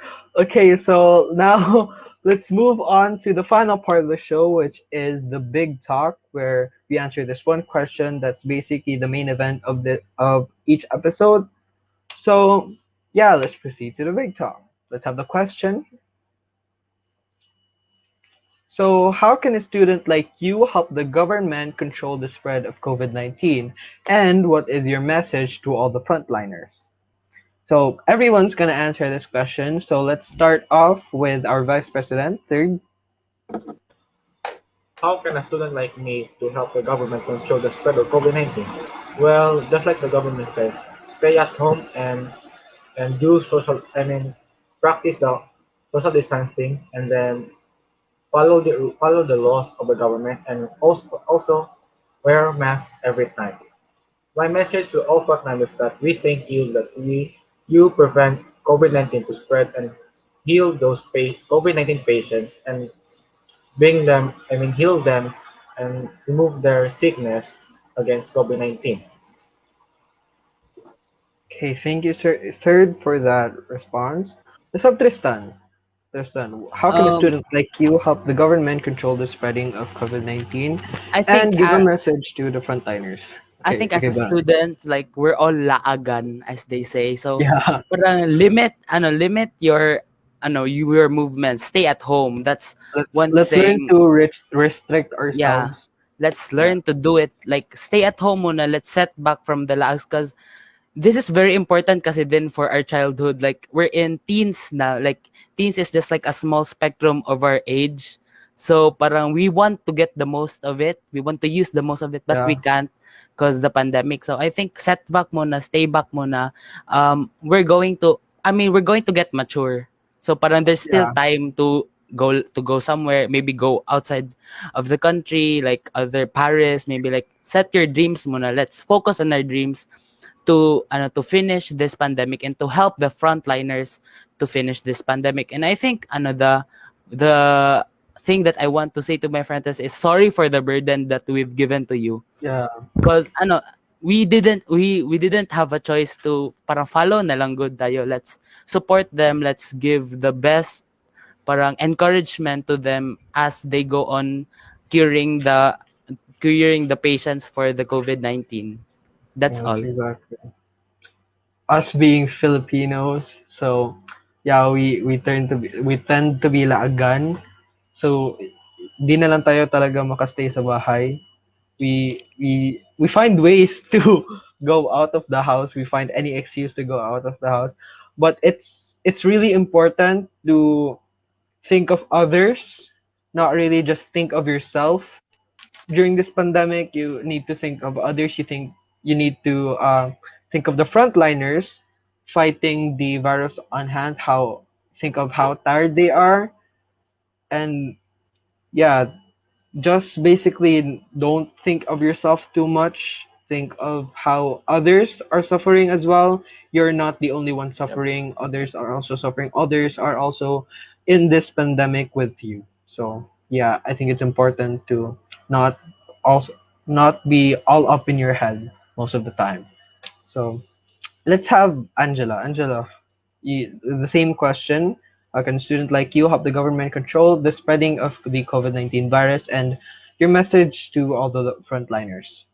Okay, so now let's move on to the final part of the show, which is the big talk, where we answer this one question that's basically the main event of each episode. So yeah, let's proceed to the big talk. Let's have the question. So, how can a student like you help the government control the spread of COVID-19? And what is your message to all the frontliners? So everyone's gonna answer this question. So let's start off with our vice president. Third, How can a student like me to help the government control the spread of COVID-19? Well, just like the government says, stay at home and do practice the social distancing, and then follow the laws of the government, and also wear masks every time. My message to all frontliners is that we thank you that you prevent COVID-19 to spread and heal those COVID-19 patients and heal them and remove their sickness against COVID-19. okay, thank you, sir. Third for that response. Let's have Tristan. Tristan, how can a Um, student like you help the government control the spreading of COVID-19 I think and give a message to the frontliners? I Okay, think as okay, a go on. student, like we're all laagan, as they say. So, Yeah, parang limit your movements. Stay at home. That's one let's learn thing. to restrict Yeah, ourselves. let's Yeah, learn to do it. Like stay at home muna. Let's set back from the lags, because this is very important kasi din for our childhood. Like we're in teens now. Like teens is just like a small spectrum of our age. So parang we want to get the most of it. We want to use the most of it, but we yeah, can't because the pandemic. So I think set back muna, stay back muna. We're going to get mature. So parang there's still yeah. time to go somewhere, maybe go outside of the country, like other Paris, maybe like set your dreams muna. Let's focus on our dreams to finish this pandemic and to help the frontliners to finish this pandemic. And I think the thing that I want to say to my friends is sorry for the burden that we've given to you, Yeah. because we didn't have a choice to parang follow na lang good tayo. Let's support them, let's give the best parang encouragement to them as they go on curing the curing the patients for the COVID-19. That's Yes, all. exactly. Us being Filipinos, so yeah, we tend to be laagan. So di na lang tayo talaga makastay sa bahay. We find ways to go out of the house. We find any excuse to go out of the house. But it's really important to think of others, not really just think of yourself. During this pandemic, you need to think of others. You need to think of the frontliners fighting the virus on hand. How think of how tired they are, and yeah, just basically don't think of yourself too much. Think of how others are suffering as well. You're not the only one suffering. Others are also suffering. Others are also in this pandemic with you. So yeah, I think it's important to not also not be all up in your head most of the time. So let's have Angela. Angela, the same question. How can a student like you help the government control the spreading of the COVID-19 virus, and your message to all the frontliners?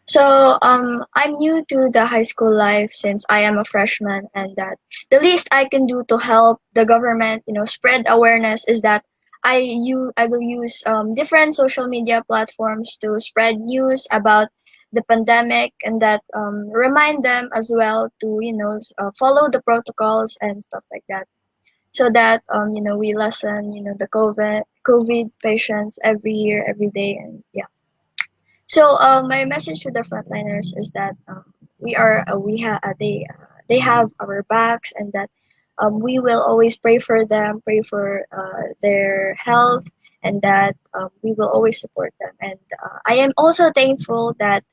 So I'm new to the high school life since I am a freshman, and that the least I can do to help the government, spread awareness is that I will use different social media platforms to spread news about the pandemic, and that remind them as well to follow the protocols and stuff like that, so that we lessen the COVID patients every year, every day, and yeah. So my message to the frontliners is that they have our backs, and that we will always pray for them, pray for their health, and that we will always support them. And I am also thankful that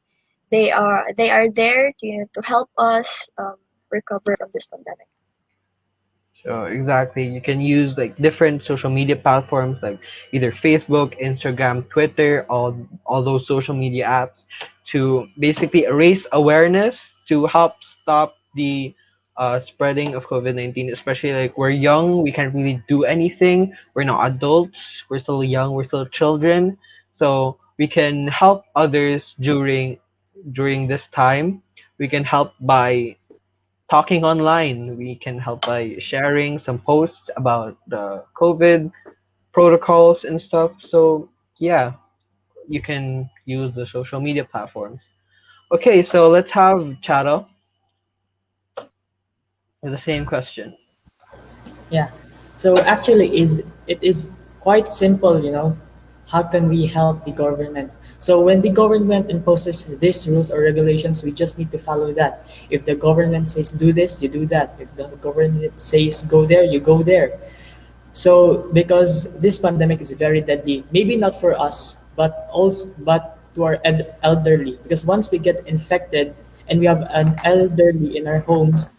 they are there to help us recover from this pandemic. So exactly, you can use like different social media platforms like either Facebook, Instagram, Twitter, all those social media apps to basically raise awareness to help stop the spreading of COVID-19. Especially like we're young, we can't really do anything. We're not adults. We're still young. We're still children. So we can help others during this time. We can help by talking online. We can help by sharing some posts about the COVID protocols and stuff. So yeah, you can use the social media platforms. Okay, so let's have Charo with the same question. Yeah. So actually, it is quite simple. How can we help the government? So when the government imposes these rules or regulations, we just need to follow that. If the government says do this, you do that. If the government says go there, you go there. So because this pandemic is very deadly, maybe not for us, but to our elderly. Because once we get infected and we have an elderly in our homes,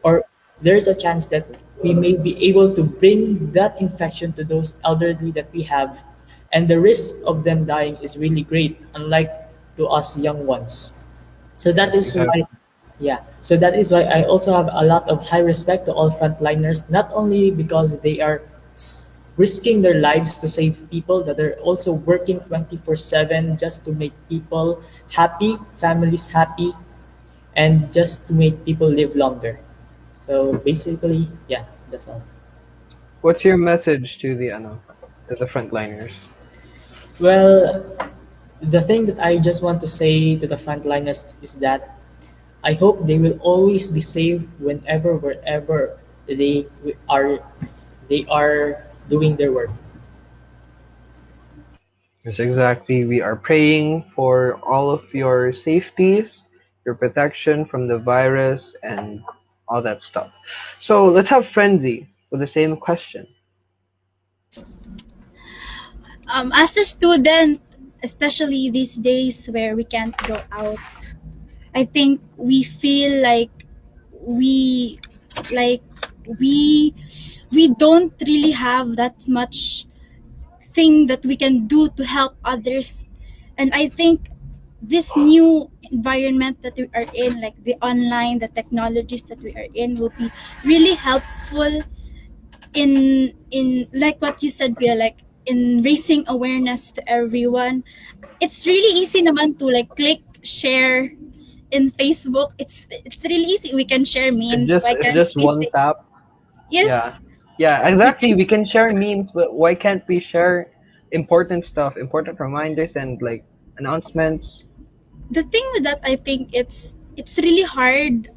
or there's a chance that we may be able to bring that infection to those elderly that we have, and the risk of them dying is really great, unlike to us young ones. So that is why, Exactly. yeah. So that is why I also have a lot of high respect to all frontliners, not only because they are risking their lives to save people, that are also working 24/7 just to make people happy, families happy, and just to make people live longer. So basically, yeah, that's all. What's your message to the frontliners? Well, the thing that I just want to say to the frontliners is that I hope they will always be safe whenever, wherever are, they are doing their work. Yes, exactly. We are praying for all of your safeties, your protection from the virus, and all that stuff. So let's have Frenzy with the same question. As a student, especially these days where we can't go out, I think we feel we like we we don't really have that much thing that we can do to help others. And I think this new environment that we are in, like the online, the technologies that we are in, will be really helpful in like what you said, Pia, like in raising awareness to everyone. It's really easy naman to like click share in Facebook. It's really easy. We can share memes. Why It's can't just we one say tap. Yeah. yes? Yeah, We exactly. can. We can share memes, but why can't we share important stuff, important reminders and like announcements? The thing with that, I think it's really hard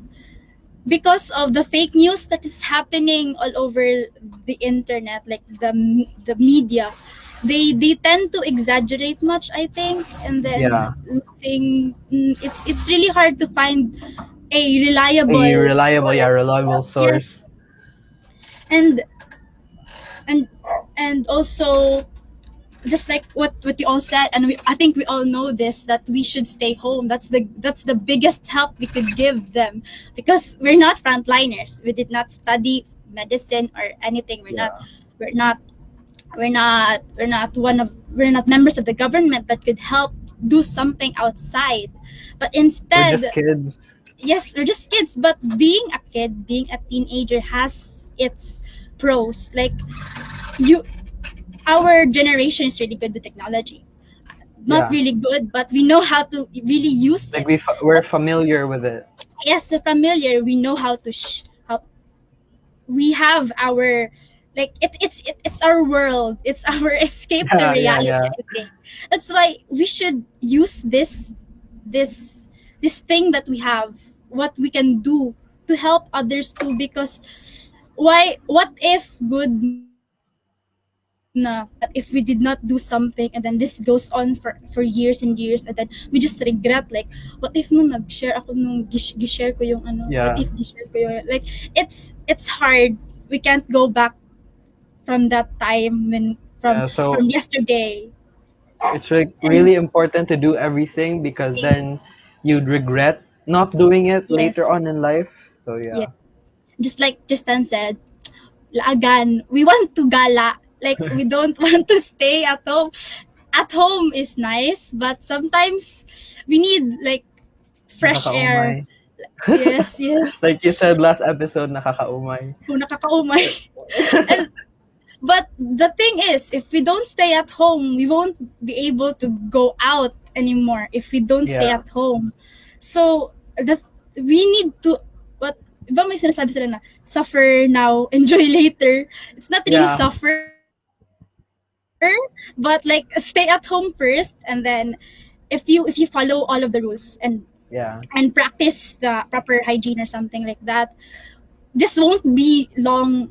because of the fake news that is happening all over the internet, like the media. They tend to exaggerate much, I think, and then Yeah. losing. It's really hard to find a A reliable reliable, yeah, source. reliable source. Yes, and and and also just like what you all said, and I think we all know this, that we should stay home. That's the biggest help we could give them, because we're not frontliners. We did not study medicine or anything. Yeah. We're not we're not members of the government that could help do something outside. But We're just instead, kids. yes, we're just kids. But being a kid, being a teenager, has its pros. Like, you our generation is really good with technology. Not Yeah. really good, but we know how to really use Like it. we're That's familiar with it. yes, so familiar. We know how to how we have our like it's our world. It's our escape to Yeah, yeah, reality. yeah. I think that's why we should use this this thing that we have, what we can do to help others too. Because why? What if good na? What if we did not do something, and then this goes on for years and years, and then we just regret, like, what if nung nag-share ako nung gishare ko yung ano? What if Yeah. gishare ko yung like it's hard. We can't go back from that time when Yeah. from So yesterday. it's like And really important to do everything because then you'd regret not doing it later yes, on in life. So yeah. yeah. Just like Tristan said, laagan. We want to gala. Like, we don't want to stay at home. At home is nice, but sometimes we need like fresh air. Nakakaumay. Yes, yes. Like you said last episode, nakakaumay. Kung nakakaumay. And but the thing is, if we don't stay at home, we won't be able to go out anymore if we don't stay Yeah. at home. So that we need to what iba may sinasabi sila na suffer now, enjoy later. It's not really Yeah. suffer, but like stay at home first, and then if you follow all of the rules and Yeah. practice the proper hygiene or something like that, this won't be long.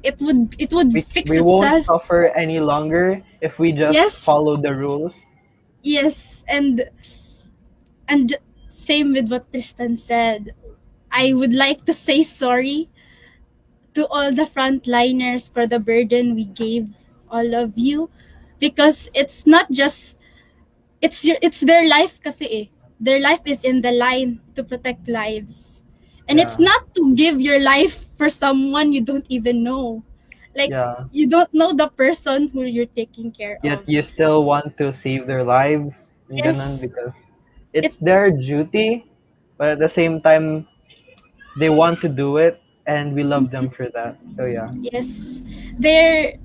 It would fix We won't itself. suffer any longer if we just Yes, follow the rules. yes, and same with what Tristan said. I would like to say sorry to all the frontliners for the burden we gave all of you, because it's not just it's their life kasi eh. Their life is in the line to protect lives. And it's Yeah. not to give your life for someone you don't even know. Like, Yeah. you don't know the person who you're taking care Yet of. you still want to save their lives and ganun Yes, because it it's their duty, but at the same time they want to do it and we love them for that. So yeah. yes. They're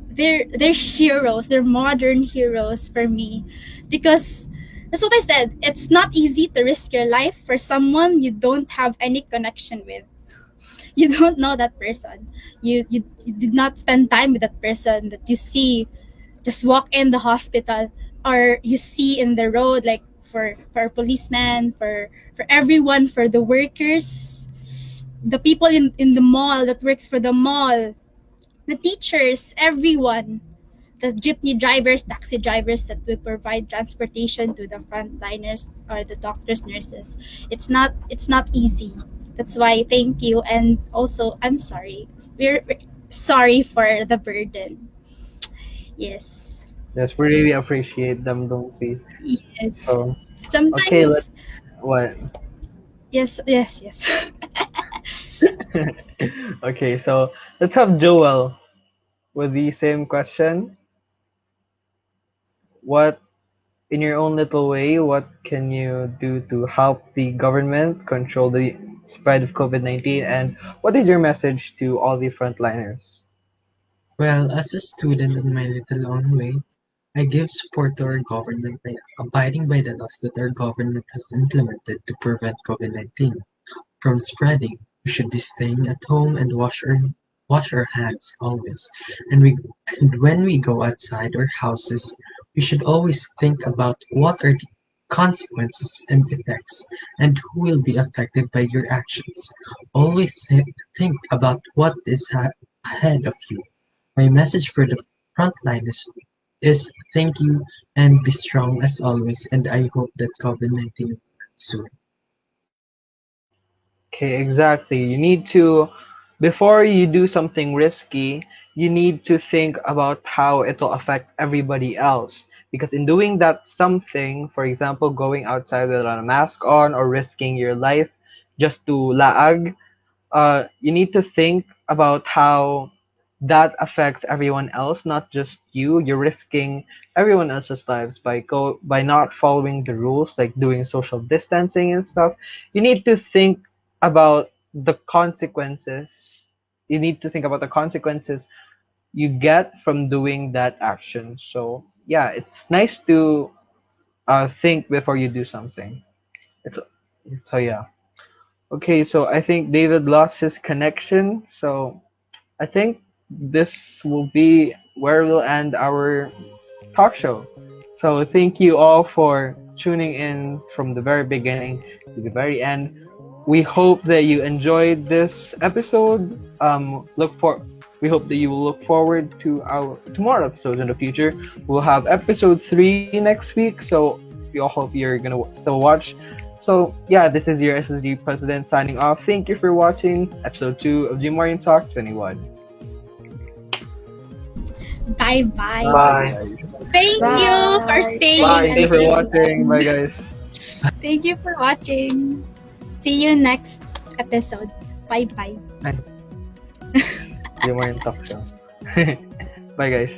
heroes. They're modern heroes for me. Because that's what I said. It's not easy to risk your life for someone you don't have any connection with. You don't know that person. You did not spend time with that person that you see just walk in the hospital, or you see in the road, like for policemen, for everyone, for the workers, the people in the mall that works for the mall, the teachers, everyone, the jeepney drivers, taxi drivers that will provide transportation to the frontliners or the doctors, nurses. It's not easy. That's why thank you, and also I'm sorry. We're sorry for the burden. Yes. Yes, we really appreciate them, don't we? Yes. So okay, let's Sometimes what? Yes, yes, yes. Okay, so let's have Joel with the same question. What, in your own little way, what can you do to help the government control the spread of COVID-19? And what is your message to all the frontliners? Well, as a student in my little own way, I give support to our government by abiding by the laws that our government has implemented to prevent COVID-19 from spreading. We should be staying at home and wash our hands always. And we and when we go outside our houses, we should always think about what are the consequences and effects and who will be affected by your actions. Always think about what is ahead of you. My message for the frontliners is thank you and be strong as always, and I hope that COVID-19 will end soon. Okay, exactly. You need to, before you do something risky, you need to think about how it'll affect everybody else. Because in doing that something, for example, going outside without a mask on or risking your life just to laag, you need to think about how that affects everyone else, not just you. You're risking everyone else's lives by not following the rules, like doing social distancing and stuff. You need to think about the consequences. You need to think about the consequences you get from doing that action. So yeah, it's nice to think before you do something. It's so yeah. Okay, so I think David lost his connection. So I think this will be where we'll end our talk show. So thank you all for tuning in from the very beginning to the very end. We hope that you enjoyed this episode. We hope that you will look forward to our tomorrow episodes in the future. We'll have episode 3 next week, so we all hope you're gonna still watch. So yeah, this is your SSG president signing off. Thank you for watching episode 2 of JMARIAN Talk 21. Bye bye. Bye. Thank you for Bye. staying Bye. Thank you for until the watching. Bye end. guys. Thank you for watching. See you next episode. Bye bye. JMARIAN Talk Show. Bye guys.